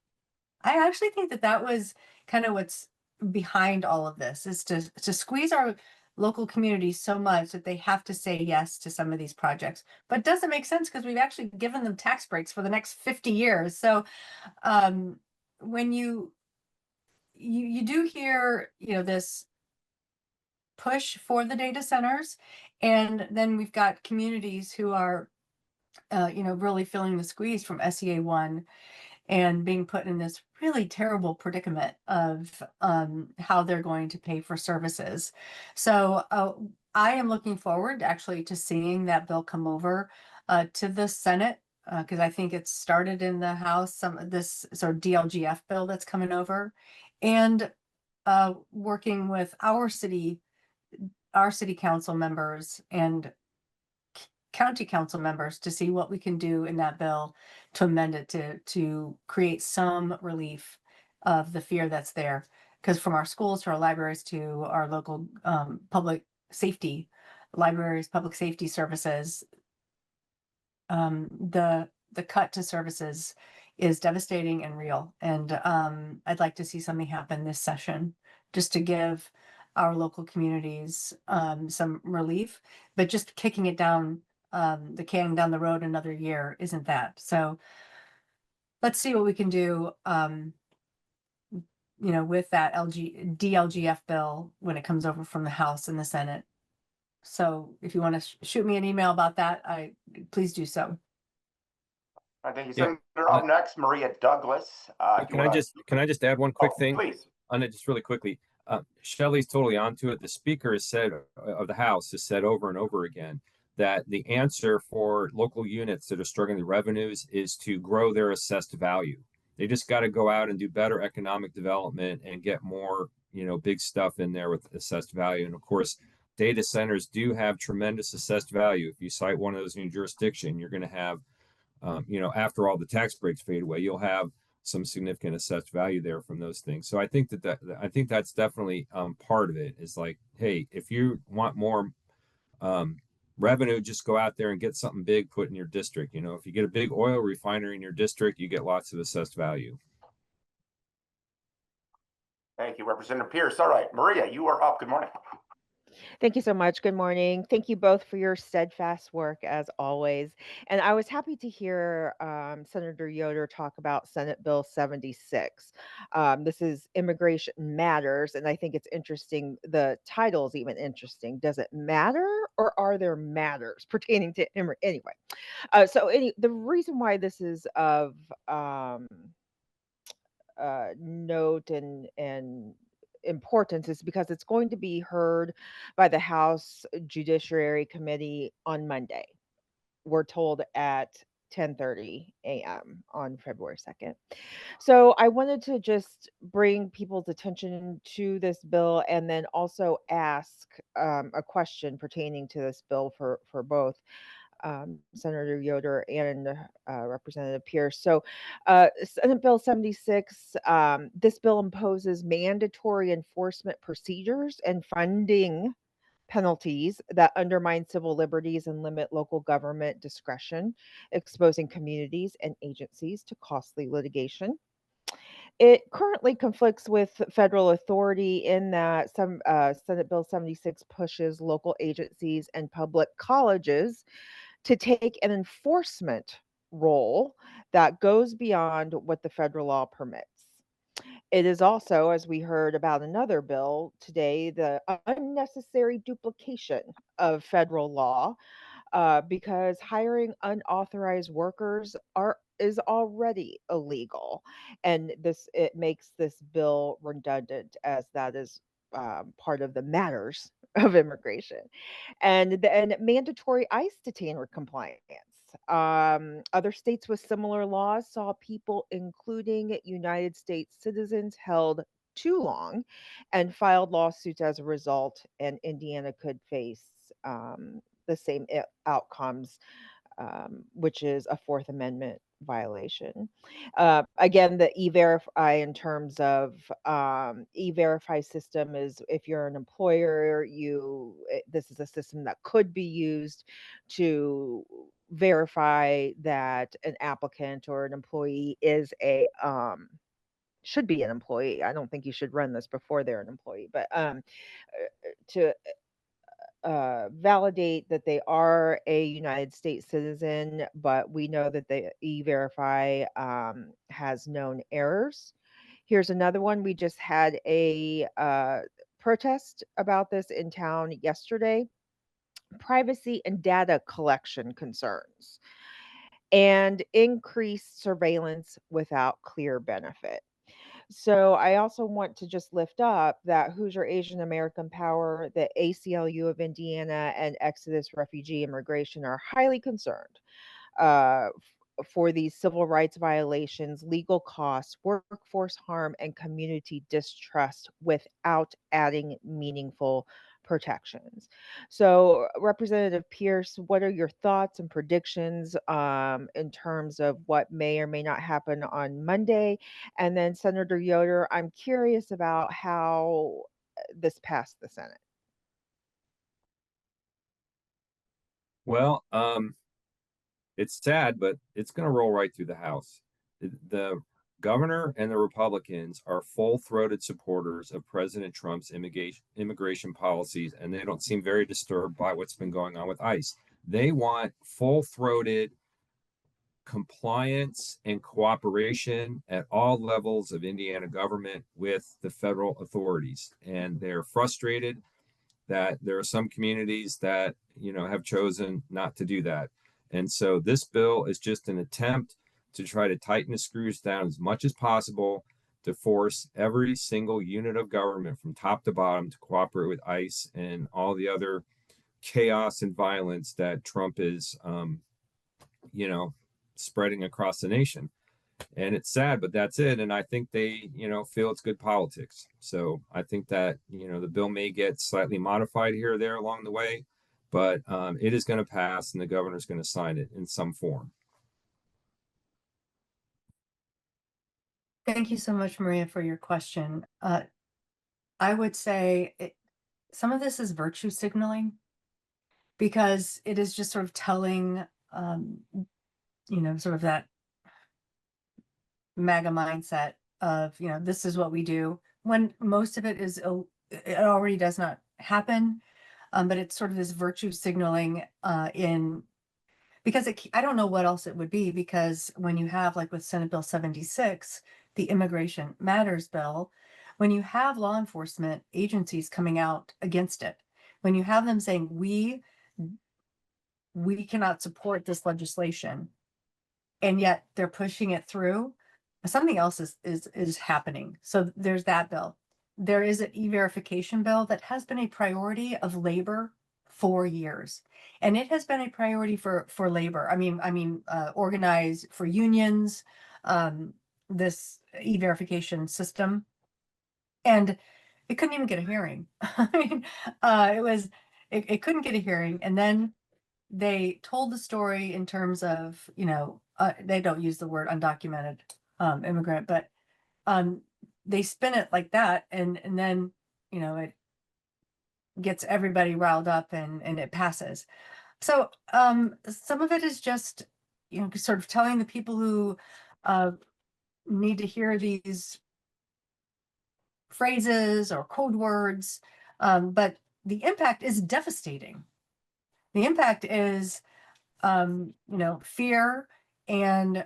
I actually think that that was kind of what's behind all of this, is to squeeze our local communities so much that they have to say yes to some of these projects. But it doesn't make sense because we've actually given them tax breaks for the next 50 years. So when you do hear, this push for the data centers, and then we've got communities who are, really feeling the squeeze from SEA1 and being put in this really terrible predicament of how they're going to pay for services. So I am looking forward actually to seeing that bill come over to the Senate, because I think it's started in the House, some of this sort of DLGF bill that's coming over, and working with our city council members and county council members to see what we can do in that bill to amend it to create some relief of the fear that's there. Because from our schools to our libraries to our local public safety libraries, public safety services, the cut to services is devastating and real. And I'd like to see something happen this session just to give our local communities some relief, but just kicking it down the can down the road another year isn't that. So let's see what we can do with that DLGF bill when it comes over from the House and the Senate. So if you want to shoot me an email about that, please do so. Thank you, Yeah. Senator. Up next, Maria Douglas. Can I just add one quick thing Please. on it, just really quickly? Shelley's totally onto it. The Speaker has said, of the House has said over and over again, that the answer for local units that are struggling with revenues is to grow their assessed value. They just got to go out and do better economic development and get more, big stuff in there with assessed value. And of course, data centers do have tremendous assessed value. If you cite one of those in your jurisdiction, you're going to have, after all the tax breaks fade away, you'll have some significant assessed value there from those things. So I think I think that's definitely part of it, is like, hey, if you want more revenue, just go out there and get something big put in your district. If you get a big oil refinery in your district, you get lots of assessed value. Thank you, Representative Pierce. All right, Maria, you are up. Good morning. Thank you so much. Good morning. Thank you both for your steadfast work as always. And I was happy to hear Senator Yoder talk about Senate Bill 76. This is Immigration Matters, and I think it's interesting. The title is even interesting. Does it matter, or are there matters pertaining to anyway? The reason why this is of um, note and importance is because it's going to be heard by the House Judiciary Committee on Monday. We're told at 10:30 a.m. on February 2nd. So I wanted to just bring people's attention to this bill and then also ask a question pertaining to this bill for both Senator Yoder and Representative Pierce. So, Senate Bill 76, this bill imposes mandatory enforcement procedures and funding penalties that undermine civil liberties and limit local government discretion, exposing communities and agencies to costly litigation. It currently conflicts with federal authority in that some Senate Bill 76 pushes local agencies and public colleges to take an enforcement role that goes beyond what the federal law permits. It is also, as we heard about another bill today, the unnecessary duplication of federal law because hiring unauthorized workers are is already illegal, and this it makes this bill redundant as that is part of the matters of immigration and mandatory ICE detainer compliance. Other states with similar laws saw people, including United States citizens, held too long and filed lawsuits as a result, and Indiana could face the same outcomes, which is a Fourth Amendment violation. Again, the e-verify in terms of e-verify system is if you're an employer, this is a system that could be used to verify that an applicant or an employee is a should be an employee. I don't think you should run this before they're an employee, but to validate that they are a United States citizen, but we know that the E-Verify has known errors. Here's another one. We just had a protest about this in town yesterday. Privacy and data collection concerns and increased surveillance without clear benefit. So I also want to just lift up that Hoosier Asian American Power, the ACLU of Indiana, and Exodus Refugee Immigration are highly concerned for these civil rights violations, legal costs, workforce harm, and community distrust without adding meaningful protections. So, Representative Pierce, what are your thoughts and predictions in terms of what may or may not happen on Monday? And then, Senator Yoder, I'm curious about how this passed the Senate. Well, it's sad, but it's going to roll right through the House. The governor and the Republicans are full-throated supporters of President Trump's immigration policies, and they don't seem very disturbed by what's been going on with ICE. They want full-throated compliance and cooperation at all levels of Indiana government with the federal authorities, and they're frustrated that there are some communities that have chosen not to do that. And so this bill is just an attempt to try to tighten the screws down as much as possible to force every single unit of government from top to bottom to cooperate with ICE and all the other chaos and violence that Trump is spreading across the nation. And it's sad, but that's it. And I think they, feel it's good politics. So I think that, the bill may get slightly modified here or there along the way, but it is going to pass and the governor's going to sign it in some form. Thank you so much, Maria, for your question. I would say some of this is virtue signaling because it is just sort of telling, sort of that MAGA mindset of, this is what we do when most of it is, it already does not happen. But it's sort of this virtue signaling because I don't know what else it would be, because when you have, like with Senate Bill 76, the Immigration Matters Bill, when you have law enforcement agencies coming out against it, when you have them saying, we cannot support this legislation, and yet they're pushing it through, something else is happening. So there's that bill. There is an e-verification bill that has been a priority of labor for years, and it has been a priority for labor. Organized for unions, this e-verification system, and it couldn't even get a hearing. It couldn't get a hearing, and then they told the story in terms of, they don't use the word undocumented immigrant, but they spin it like that, and then it gets everybody riled up, and it passes. So some of it is just sort of telling the people who need to hear these phrases or code words, but the impact is devastating. The impact is fear and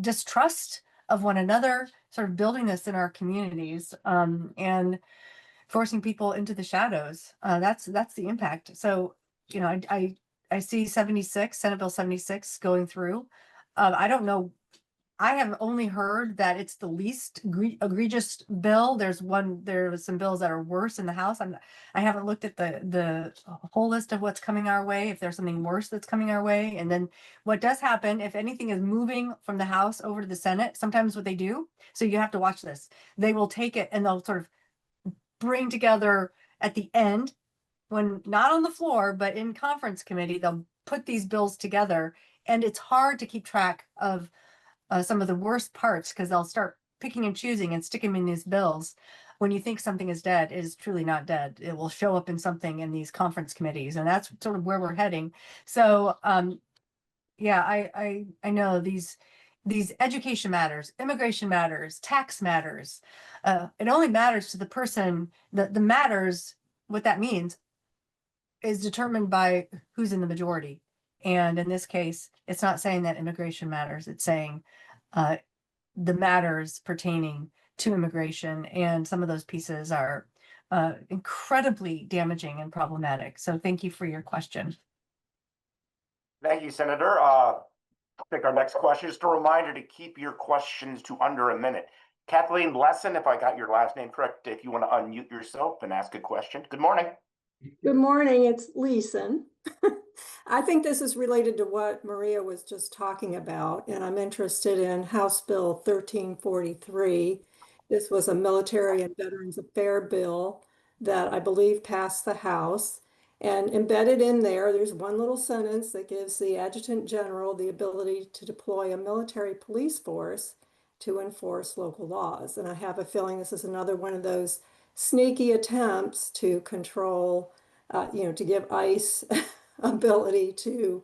distrust of one another, sort of building this in our communities, and forcing people into the shadows. That's the impact. So, I see 76, Senate Bill 76 going through. I don't know. I have only heard that it's the least egregious bill. There was some bills that are worse in the House. I haven't looked at the whole list of what's coming our way, if there's something worse that's coming our way. And then what does happen, if anything is moving from the House over to the Senate, sometimes what they do, so you have to watch this, they will take it and they'll sort of bring together at the end, when not on the floor, but in conference committee, they'll put these bills together. And it's hard to keep track of some of the worst parts, because they'll start picking and choosing and stick them in these bills. When you think something is dead, it is truly not dead. It will show up in something in these conference committees, and that's sort of where we're heading. So yeah, I know these education matters, immigration matters, tax matters. It only matters to the person. The matters, what that means is determined by who's in the majority. And in this case, it's not saying that immigration matters. It's saying the matters pertaining to immigration. And some of those pieces are incredibly damaging and problematic. So thank you for your question. Thank you, Senator. Take our next question. Just a reminder to keep your questions to under a minute. Kathleen Lesson, if I got your last name correct, if you want to unmute yourself and ask a question. Good morning. Good morning, it's Leeson. I think this is related to what Maria was just talking about, and I'm interested in House Bill 1343. This was a military and veterans affair bill that I believe passed the House. And embedded in there, there's one little sentence that gives the Adjutant General the ability to deploy a military police force to enforce local laws. And I have a feeling this is another one of those sneaky attempts to control, to give ICE ability to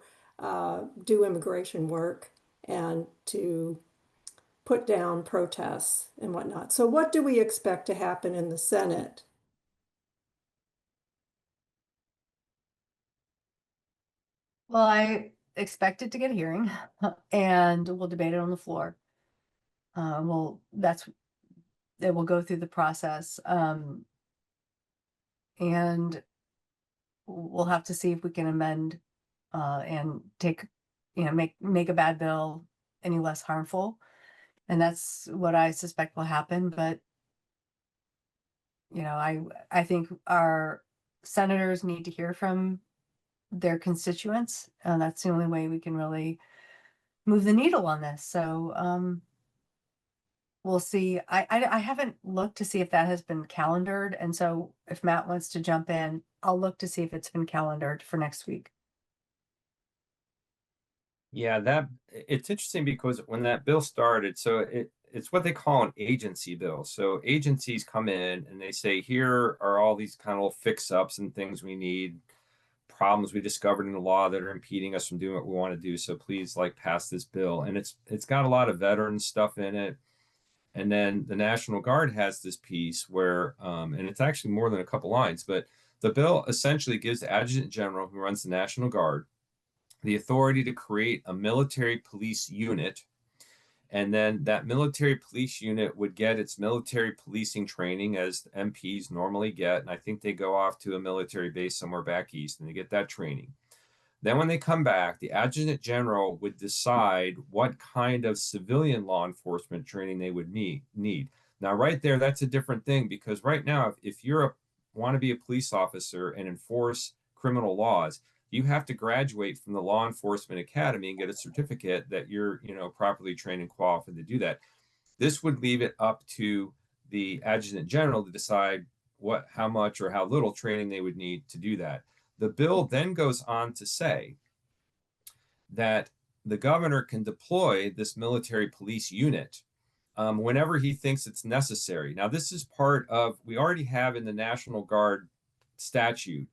do immigration work and to put down protests and whatnot. So what do we expect to happen in the Senate? Well, I expect it to get a hearing and we'll debate it on the floor. It will go through the process. And we'll have to see if we can amend and take, make a bad bill any less harmful. And that's what I suspect will happen. But, I think our senators need to hear from their constituents. And that's the only way we can really move the needle on this. So we'll see. I haven't looked to see if that has been calendared. And so if Matt wants to jump in, I'll look to see if it's been calendared for next week. Yeah, it's interesting because when that bill started, so it's what they call an agency bill. So agencies come in and they say, here are all these kind of fix-ups and things we need, problems we discovered in the law that are impeding us from doing what we want to do. So please pass this bill. And it's got a lot of veteran stuff in it. And then the National Guard has this piece where, and it's actually more than a couple lines, but The bill essentially gives the Adjutant General, who runs the National Guard, the authority to create a military police unit. And then that military police unit would get its military policing training as MPs normally get. And I think they go off to a military base somewhere back east and they get that training. Then when they come back, the Adjutant General would decide what kind of civilian law enforcement training they would need. Now, right there, that's a different thing, because right now, if you're want to be a police officer and enforce criminal laws, you have to graduate from the law enforcement academy and get a certificate that you're, properly trained and qualified to do that. This would leave it up to the Adjutant General to decide how much or how little training they would need to do that. The bill then goes on to say that the governor can deploy this military police unit whenever he thinks it's necessary. Now, this is part of, we already have in the National Guard statute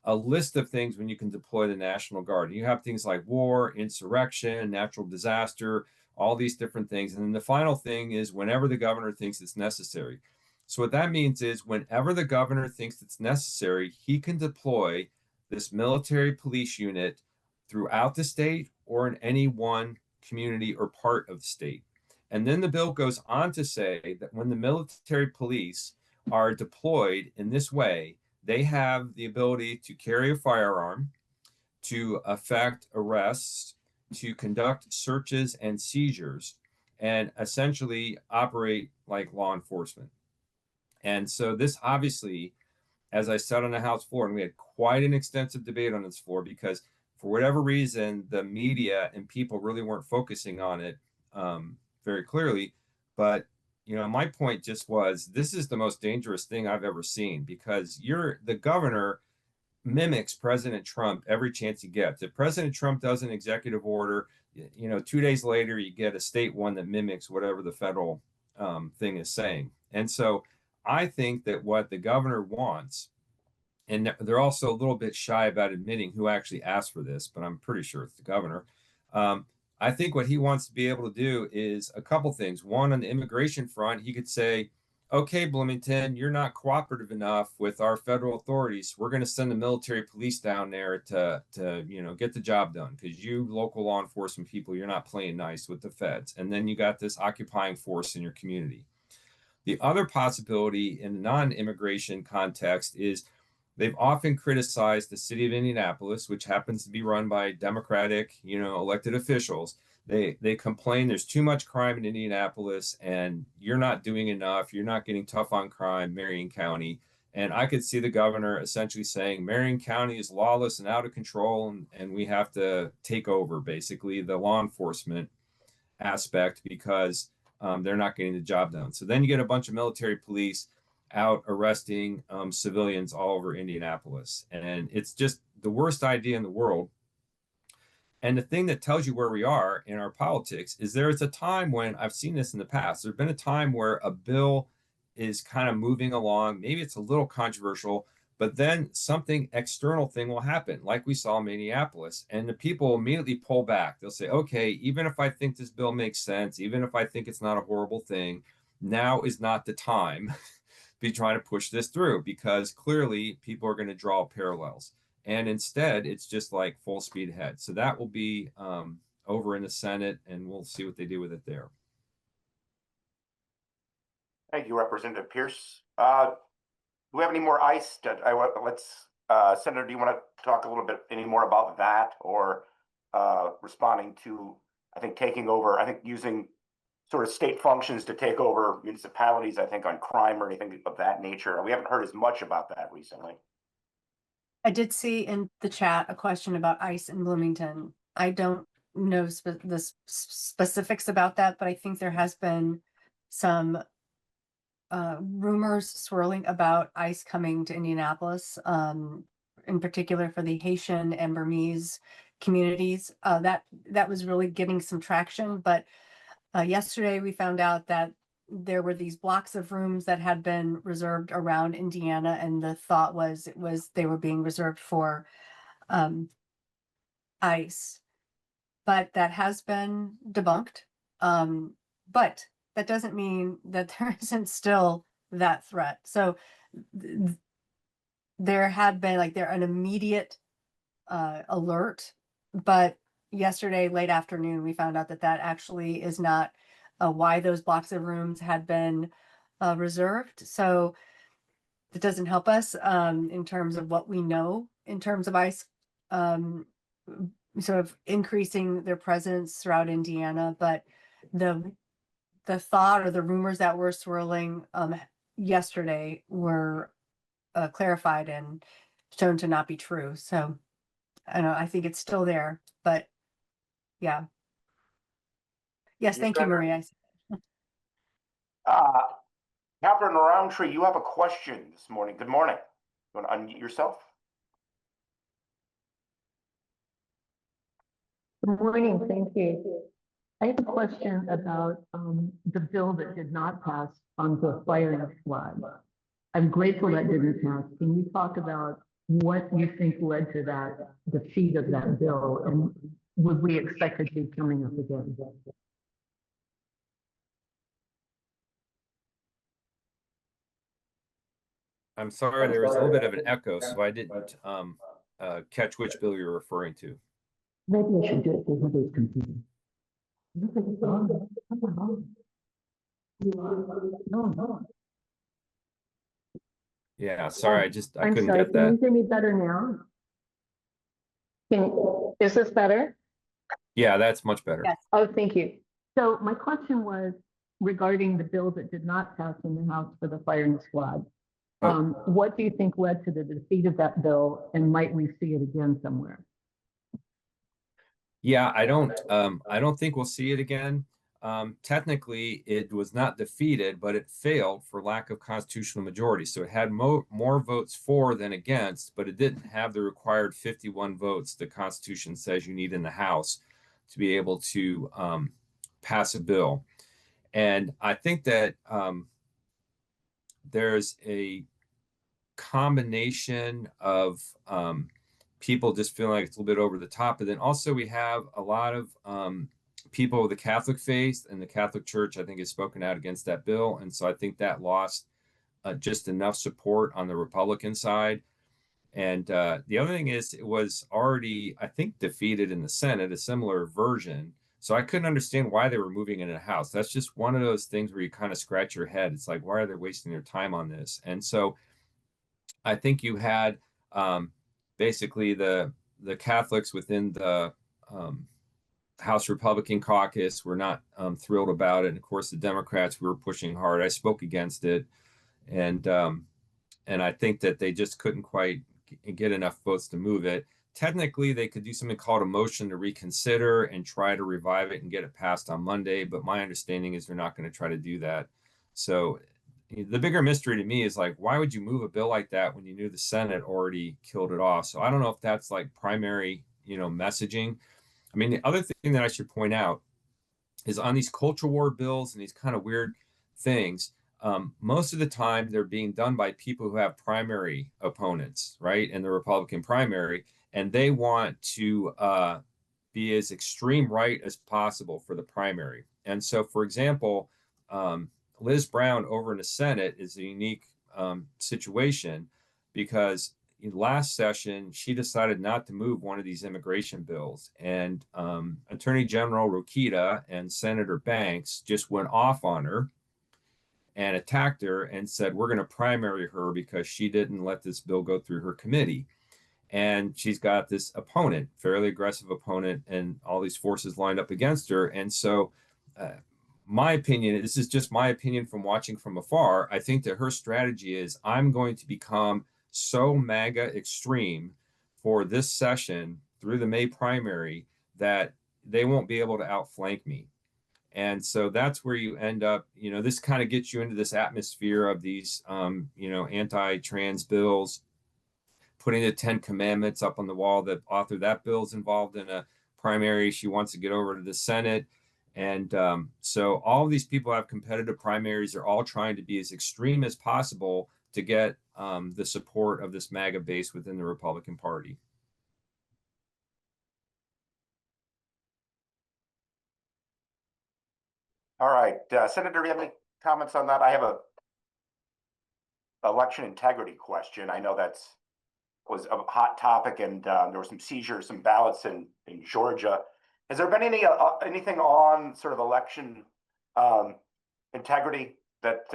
a list of things when you can deploy the National Guard. You have things like war, insurrection, natural disaster, all these different things. And then the final thing is whenever the governor thinks it's necessary. So what that means is whenever the governor thinks it's necessary, he can deploy this military police unit throughout the state or in any one community or part of the state. And then the bill goes on to say that when the military police are deployed in this way, they have the ability to carry a firearm, to effect arrests, to conduct searches and seizures, and essentially operate like law enforcement. And so this obviously, as I said on the House floor, and we had quite an extensive debate on this floor, because for whatever reason, the media and people really weren't focusing on it very clearly. But my point just was, this is the most dangerous thing I've ever seen, because the governor mimics President Trump every chance he gets. If President Trump does an executive order, 2 days later, you get a state one that mimics whatever the federal thing is saying. And so I think that what the governor wants, and they're also a little bit shy about admitting who actually asked for this, but I'm pretty sure it's the governor. I think what he wants to be able to do is a couple things. One, on the immigration front, he could say, okay, Bloomington, you're not cooperative enough with our federal authorities. We're going to send the military police down there to get the job done, because you local law enforcement people, you're not playing nice with the feds. And then you got this occupying force in your community. The other possibility in the non-immigration context is they've often criticized the city of Indianapolis, which happens to be run by Democratic, elected officials. They complain there's too much crime in Indianapolis and you're not doing enough. You're not getting tough on crime, Marion County. And I could see the governor essentially saying Marion County is lawless and out of control, and we have to take over basically the law enforcement aspect because they're not getting the job done. So then you get a bunch of military police out arresting civilians all over Indianapolis. And it's just the worst idea in the world. And the thing that tells you where we are in our politics is there is a time when, I've seen this in the past, there's been a time where a bill is kind of moving along. Maybe it's a little controversial, but then something external thing will happen, like we saw in Minneapolis, and the people immediately pull back. They'll say, okay, even if I think this bill makes sense, even if I think it's not a horrible thing, now is not the time be trying to push this through, because clearly people are going to draw parallels. And instead, it's just like full speed ahead. So that will be over in the Senate, and we'll see what they do with it there. Thank you, Representative Pierce. Do we have any more ICE? Senator, do you want to talk a little bit any more about that, or responding to, I think, taking over, I think using sort of state functions to take over municipalities, I think, on crime or anything of that nature? We haven't heard as much about that recently. I did see in the chat a question about ICE in Bloomington. I don't know the specifics about that, but I think there has been some rumors swirling about ICE coming to Indianapolis, in particular for the Haitian and Burmese communities. That was really getting some traction, but yesterday we found out that there were these blocks of rooms that had been reserved around Indiana, and the thought was they were being reserved for ICE, but that has been debunked. But that doesn't mean that there isn't still that threat. So there had been like an immediate alert, but yesterday late afternoon we found out that that actually is not why those blocks of rooms had been reserved. So it doesn't help us in terms of what we know in terms of ICE sort of increasing their presence throughout Indiana, but the thought or the rumors that were swirling yesterday were clarified and shown to not be true. So I don't know, I think it's still there, but yeah. Yes, thank you, Maria. Catherine Roundtree, you have a question this morning. Good morning. You want to unmute yourself? Good morning, thank you. I have a question about the bill that did not pass on the firing squad. I'm grateful that didn't pass. Can you talk about what you think led to that defeat of that bill, and would we expect it to be coming up again? I'm sorry, there was a little bit of an echo, so I didn't catch which bill you're referring to. Maybe I should do it for somebody's computer. No. Yeah, sorry, I I'm couldn't sorry, get can you that. hear me better now? Is this better? Yeah, that's much better. Yes. Oh, thank you. So my question was regarding the bill that did not pass in the House for the firing squad. What do you think led to the defeat of that bill, and might we see it again somewhere? Yeah, I don't think we'll see it again. Technically, it was not defeated, but it failed for lack of constitutional majority. So it had more votes for than against, but it didn't have the required 51 votes the Constitution says you need in the House to be able to pass a bill. And I think that there's a combination of people just feeling like it's a little bit over the top. But then also we have a lot of people of the Catholic faith, and the Catholic Church, I think, has spoken out against that bill. And so I think that lost just enough support on the Republican side. And the other thing is it was already, I think, defeated in the Senate, a similar version. So I couldn't understand why they were moving it in the House. That's just one of those things where you kind of scratch your head. It's like, why are they wasting their time on this? And so I think you had basically the Catholics within the House Republican caucus were not thrilled about it, and of course the Democrats were pushing hard. I spoke against it, and I think that they just couldn't quite get enough votes to move it. Technically, they could do something called a motion to reconsider and try to revive it and get it passed on Monday. But my understanding is they're not going to try to do that. So the bigger mystery to me is like, why would you move a bill like that when you knew the Senate already killed it off? So I don't know if that's like primary, messaging. I mean, the other thing that I should point out is on these culture war bills and these kind of weird things, most of the time they're being done by people who have primary opponents, right, in the Republican primary, and they want to be as extreme right as possible for the primary. And so, for example, Liz Brown over in the Senate is a unique situation because in last session, she decided not to move one of these immigration bills. And Attorney General Rokita and Senator Banks just went off on her and attacked her and said, we're going to primary her because she didn't let this bill go through her committee. And she's got this opponent, fairly aggressive opponent, and all these forces lined up against her. And so my opinion, this is just my opinion from watching from afar, I think that her strategy is I'm going to become so MAGA extreme for this session through the May primary that they won't be able to outflank me. And so that's where you end up, this kind of gets you into this atmosphere of these, anti-trans bills, putting the 10 Commandments up on the wall. The author of that bill is involved in a primary. She wants to get over to the Senate. And so all of these people have competitive primaries. They're all trying to be as extreme as possible to get the support of this MAGA base within the Republican Party. All right, Senator, do you have any comments on that? I have a election integrity question. I know that's was a hot topic, and there were some seizures, some ballots in Georgia. Has there been anything on sort of election integrity that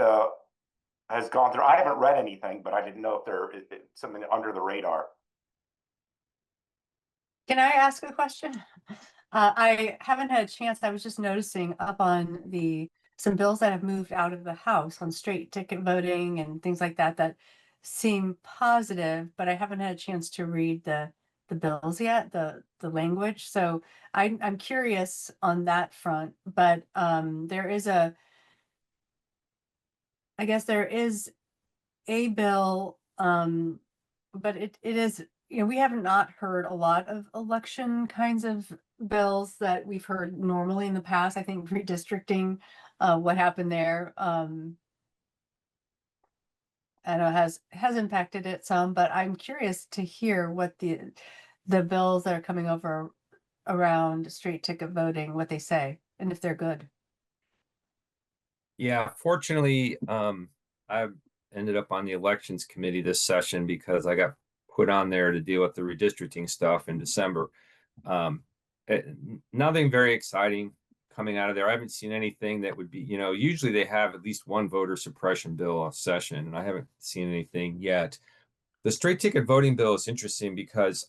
has gone through? I haven't read anything, but I didn't know if there is something under the radar. Can I ask a question? I haven't had a chance. I was just noticing up on some bills that have moved out of the House on straight ticket voting and things like that that seem positive, but I haven't had a chance to read the bills yet, the language. So I'm curious on that front. But there is I guess there is a bill, but it is, we have not heard a lot of election kinds of bills that we've heard normally in the past. I think redistricting, what happened there, I know has impacted it some, but I'm curious to hear what the bills that are coming over around straight ticket voting, what they say, and if they're good. Yeah, fortunately, I ended up on the elections committee this session because I got put on there to deal with the redistricting stuff in December. Nothing very exciting coming out of there. I haven't seen anything that would be, usually they have at least one voter suppression bill a session, and I haven't seen anything yet. The straight ticket voting bill is interesting because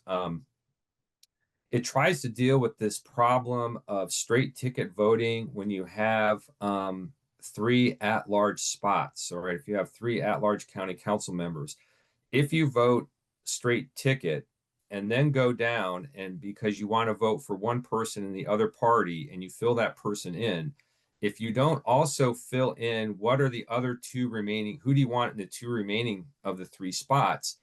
it tries to deal with this problem of straight ticket voting when you have 3 at-large spots, or if you have 3 at-large county council members. If you vote straight ticket and then go down, and because you want to vote for one person in the other party and you fill that person in, if you don't also fill in what are the other 2 remaining, who do you want in the 2 remaining of the 3 spots,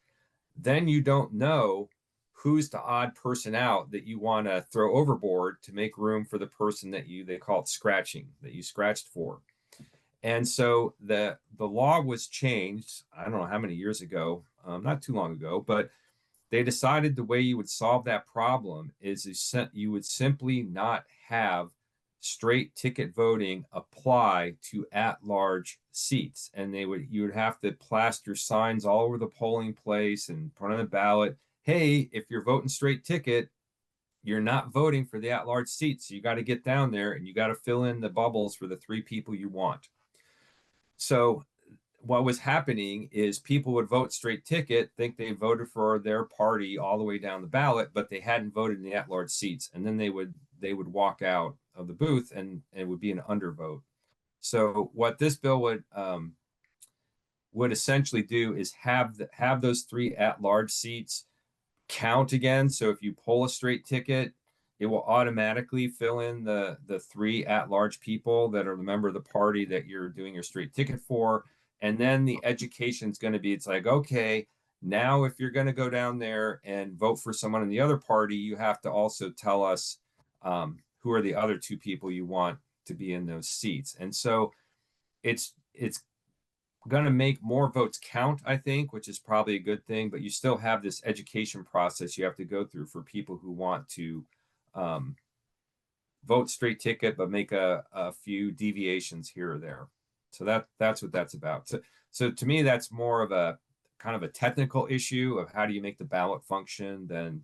then you don't know who's the odd person out that you want to throw overboard to make room for the person that they call it scratching, that you scratched for. And so the law was changed, I don't know how many years ago, not too long ago, but they decided the way you would solve that problem is you would simply not have straight ticket voting apply to at-large seats. And you would have to plaster signs all over the polling place and put on the ballot, hey, if you're voting straight ticket, you're not voting for the at-large seats. So you got to get down there and you got to fill in the bubbles for the 3 people you want. So what was happening is people would vote straight ticket, think they voted for their party all the way down the ballot, but they hadn't voted in the at-large seats. And then they would walk out of the booth and it would be an undervote. So what this bill would essentially do is have those 3 at-large seats count again. So if you pull a straight ticket, it will automatically fill in the 3 at-large people that are the member of the party that you're doing your straight ticket for. And then the education is going to be, it's like, okay, now if you're going to go down there and vote for someone in the other party, you have to also tell us who are the other 2 people you want to be in those seats. And so it's going to make more votes count, I think, which is probably a good thing, but you still have this education process you have to go through for people who want to vote straight ticket, but make a few deviations here or there. So that's what that's about. So to me, that's more of a kind of a technical issue of how do you make the ballot function than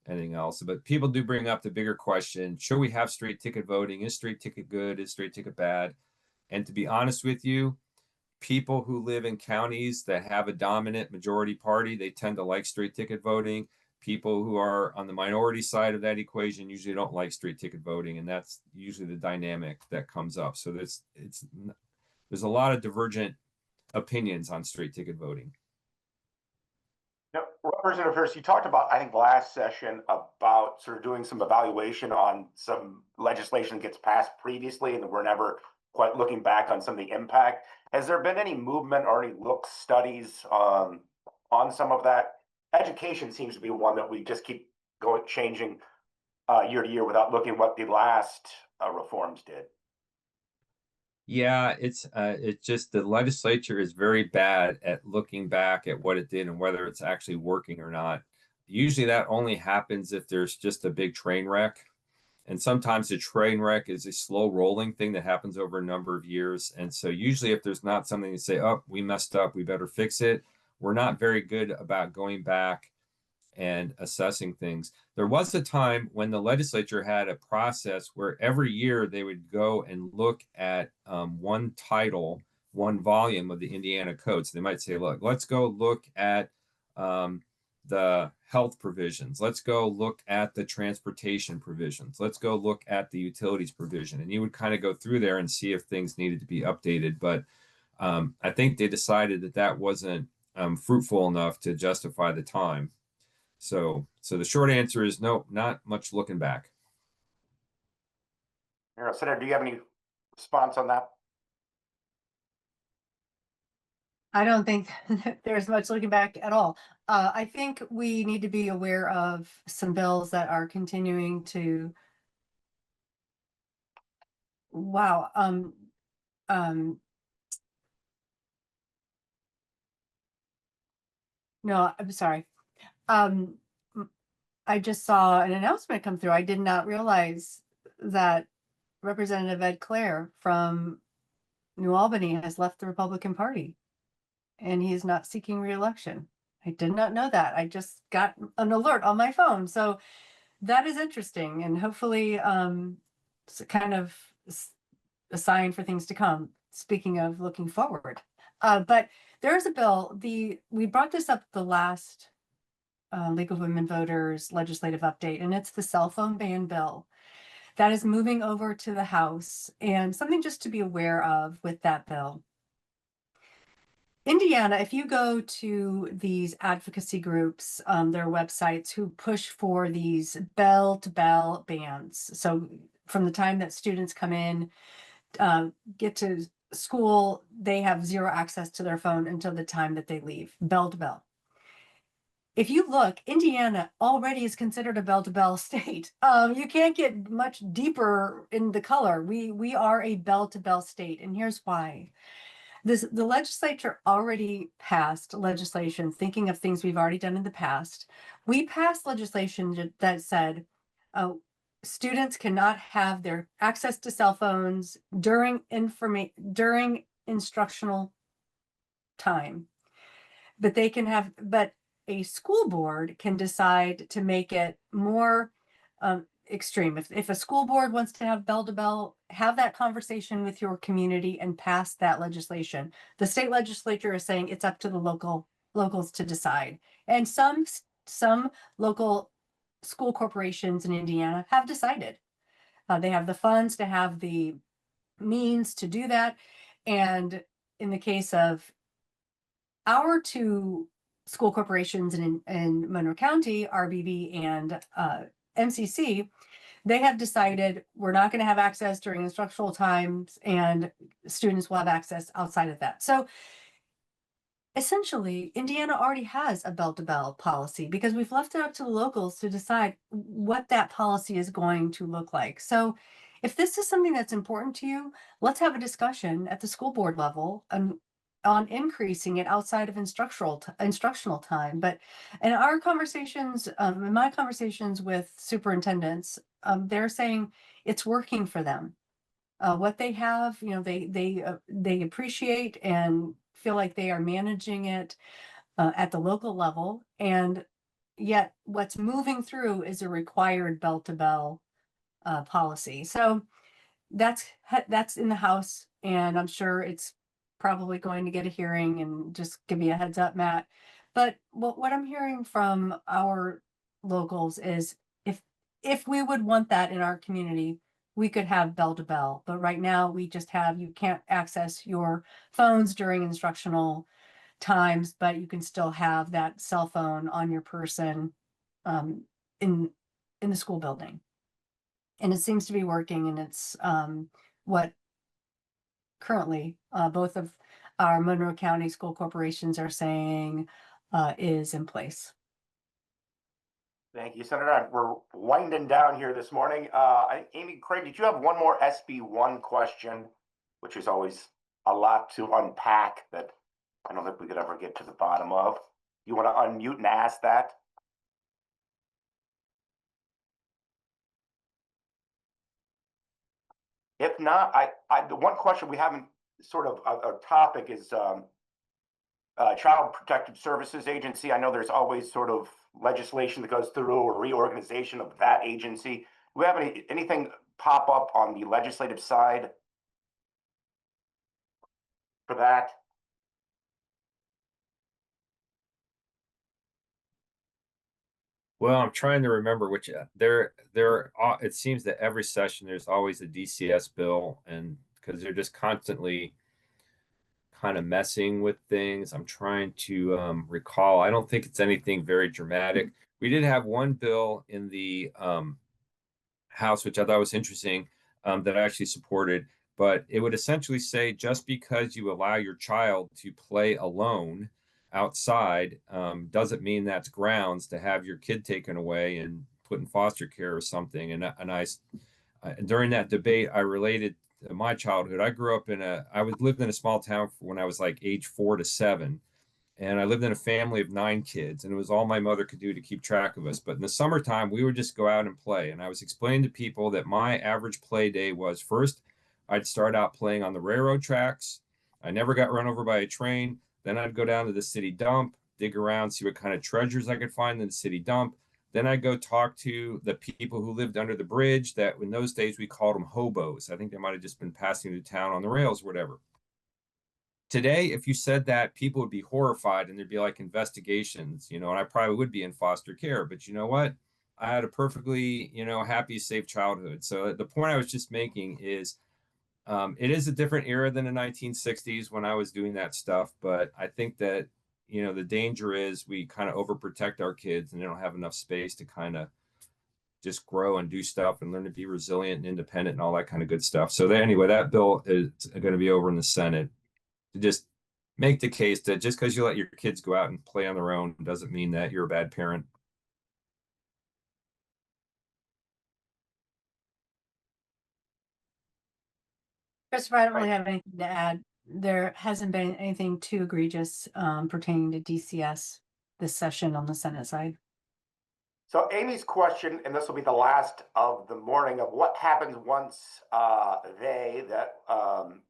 anything else. But people do bring up the bigger question, should we have straight ticket voting? Is straight ticket good? Is straight ticket bad? And to be honest with you, people who live in counties that have a dominant majority party, they tend to like straight ticket voting. People who are on the minority side of that equation usually don't like straight ticket voting, and that's usually the dynamic that comes up. So there's a lot of divergent opinions on straight ticket voting. Now, Representative Pierce, you talked about, I think, last session about sort of doing some evaluation on some legislation that gets passed previously, and we're never quite looking back on some of the impact. Has there been any movement or any studies on some of that? Education seems to be one that we just keep changing year to year without looking what the last reforms did. Yeah, it's just the legislature is very bad at looking back at what it did and whether it's actually working or not. Usually that only happens if there's just a big train wreck. And sometimes the train wreck is a slow rolling thing that happens over a number of years. And so usually if there's not something to say, oh, we messed up, we better fix it, we're not very good about going back and assessing things. There was a time when the legislature had a process where every year they would go and look at one title, one volume of the Indiana Code. So they might say, look, let's go look at the health provisions. Let's go look at the transportation provisions. Let's go look at the utilities provision. And you would kind of go through there and see if things needed to be updated. But I think they decided that that wasn't fruitful enough to justify the time. So the short answer is no, not much looking back. Senator, do you have any response on that? I don't think there's much looking back at all. I think we need to be aware of some bills that are continuing to. Wow. No, I'm sorry. I just saw an announcement come through. I did not realize that Representative Ed Clare from New Albany has left the Republican Party and he is not seeking re-election. I did not know that. I just got an alert on my phone. So that is interesting, and hopefully it's kind of a sign for things to come. Speaking of looking forward. But there is a bill, we brought this up the last League of Women Voters legislative update, and it's the cell phone ban bill that is moving over to the House. And something just to be aware of with that bill. Indiana, if you go to these advocacy groups, their websites who push for these bell-to-bell bans. So from the time that students come in, get to school, they have zero access to their phone until the time that they leave, bell to bell. If you look, Indiana already is considered a bell-to-bell state. You can't get much deeper in the color. We are a bell-to-bell state, and here's why. The legislature already passed legislation, thinking of things we've already done in the past. We passed legislation that said students cannot have their access to cell phones during instructional time, but they can have, but a school board can decide to make it more extreme. If a school board wants to have bell to bell, have that conversation with your community and pass that legislation. The state legislature is saying it's up to the locals to decide. And some local school corporations in Indiana have decided. They have the funds to have the means to do that. And in the case of our two school corporations in Monroe County, RBV and MCC, they have decided we're not going to have access during instructional times and students will have access outside of that. So essentially, Indiana already has a bell-to-bell policy because we've left it up to the locals to decide what that policy is going to look like. So if this is something that's important to you, let's have a discussion at the school board level on increasing it outside of instructional time. But in our conversations, in my conversations with superintendents, they're saying it's working for them. What they have, they appreciate and feel like they are managing it at the local level. And yet what's moving through is a required bell-to-bell policy. So that's in the House, and I'm sure it's probably going to get a hearing, and just give me a heads up, Matt. But what I'm hearing from our locals is if we would want that in our community, we could have bell to bell. But right now we just have, you can't access your phones during instructional times, but you can still have that cell phone on your person in the school building. And it seems to be working, and it's what currently both of our Monroe County school corporations are saying is in place. Thank you, Senator. We're winding down here this morning. Amy, Craig, did you have one more SB1 question, which is always a lot to unpack that I don't think we could ever get to the bottom of? You want to unmute and ask that? If not, the one question we haven't sort of, our topic is Child Protective Services Agency. I know there's always sort of legislation that goes through or reorganization of that agency. Do we have anything pop up on the legislative side for that? Well, I'm trying to remember which it seems that every session there's always a DCS bill, and because they're just constantly kind of messing with things. I'm trying to recall. I don't think it's anything very dramatic. We did have one bill in the House, which I thought was interesting, that I actually supported, but it would essentially say just because you allow your child to play alone outside doesn't mean that's grounds to have your kid taken away and put in foster care or something. And I during that debate, I related to my childhood. I grew up I lived in a small town when I was like age 4 to 7. And I lived in a family of 9 kids, and it was all my mother could do to keep track of us. But in the summertime, we would just go out and play. And I was explaining to people that my average play day was first, I'd start out playing on the railroad tracks. I never got run over by a train. Then I'd go down to the city dump, dig around, see what kind of treasures I could find in the city dump. Then I'd go talk to the people who lived under the bridge that in those days we called them hobos. I think they might have just been passing through town on the rails or whatever. Today, if you said that, people would be horrified and there'd be like investigations, and I probably would be in foster care. But you know what? I had a perfectly, happy, safe childhood. So the point I was just making is it is a different era than the 1960s when I was doing that stuff. But I think that, the danger is we kind of overprotect our kids and they don't have enough space to kind of just grow and do stuff and learn to be resilient and independent and all that kind of good stuff. So anyway, that bill is going to be over in the Senate. To just make the case that just because you let your kids go out and play on their own doesn't mean that you're a bad parent. Christopher, I don't really have anything to add. There hasn't been anything too egregious pertaining to DCS this session on the Senate side. So Amy's question, and this will be the last of the morning, of what happens once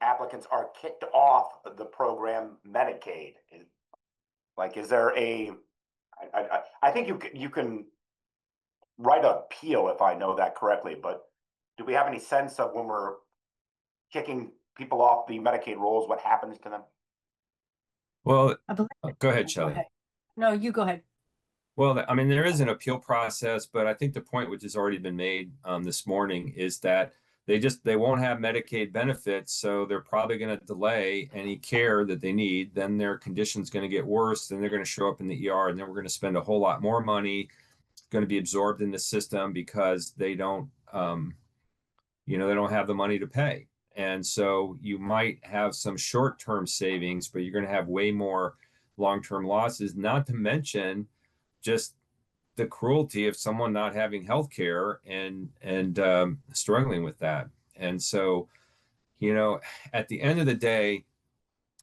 applicants are kicked off the program Medicaid. Is there I think you can write an appeal if I know that correctly, but do we have any sense of when we're kicking people off the Medicaid rolls, what happens to them? Well, I believe go ahead, Shelley. No, you go ahead. Well, I mean, there is an appeal process, but I think the point which has already been made this morning is that they won't have Medicaid benefits, so they're probably going to delay any care that they need. Then their condition's going to get worse. Then they're going to show up in the ER, and then we're going to spend a whole lot more money. It's going to be absorbed in the system because they don't, they don't have the money to pay. And so you might have some short-term savings, but you're going to have way more long-term losses, not to mention just the cruelty of someone not having health care and struggling with that. And so, at the end of the day,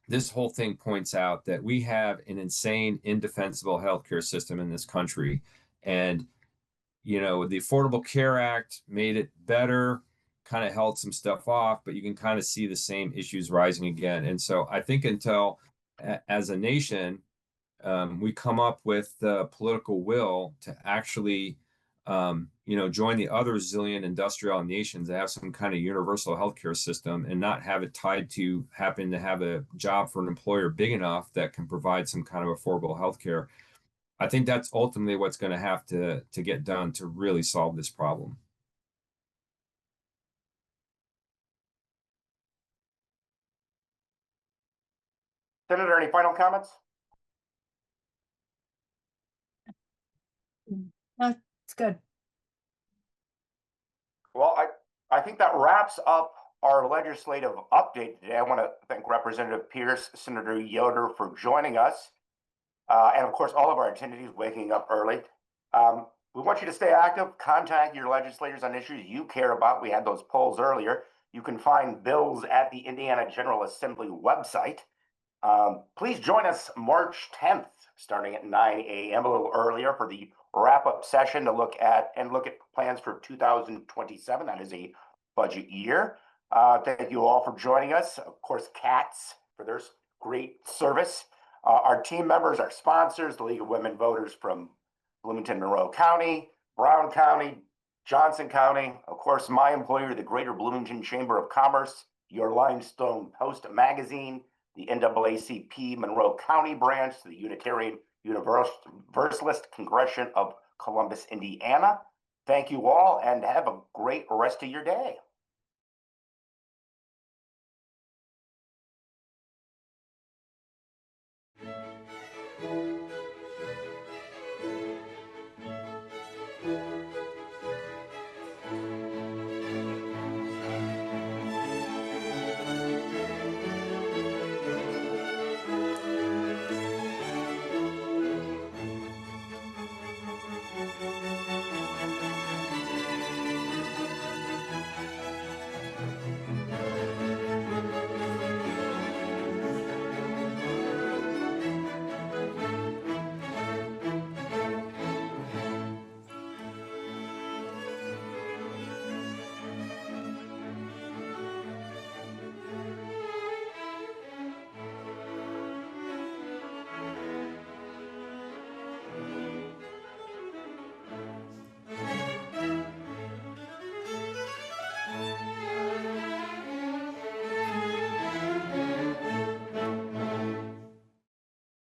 this whole thing points out that we have an insane, indefensible healthcare system in this country. And, the Affordable Care Act made it better, kind of held some stuff off, but you can kind of see the same issues rising again. And so I think until, as a nation, we come up with the political will to actually, join the other zillion industrial nations that have some kind of universal healthcare system and not have it tied to happen to have a job for an employer big enough that can provide some kind of affordable healthcare. I think that's ultimately what's going to have to get done to really solve this problem. Senator, any final comments? No, it's good. Well, I think that wraps up our legislative update today. I want to thank Representative Pierce, Senator Yoder for joining us, and of course, all of our attendees waking up early. We want you to stay active. Contact your legislators on issues you care about. We had those polls earlier. You can find bills at the Indiana General Assembly website. Please join us March 10th, starting at 9 a.m., a little earlier, for the wrap-up session to look at plans for 2027. That is a budget year. Thank you all for joining us. Of course, CATS for their great service. Our team members, our sponsors, the League of Women Voters from Bloomington, Monroe County, Brown County, Johnson County, of course, my employer, the Greater Bloomington Chamber of Commerce, your Limestone Post Magazine, the NAACP Monroe County branch, the Unitarian Universalist Congregation of Columbus, Indiana. Thank you all and have a great rest of your day.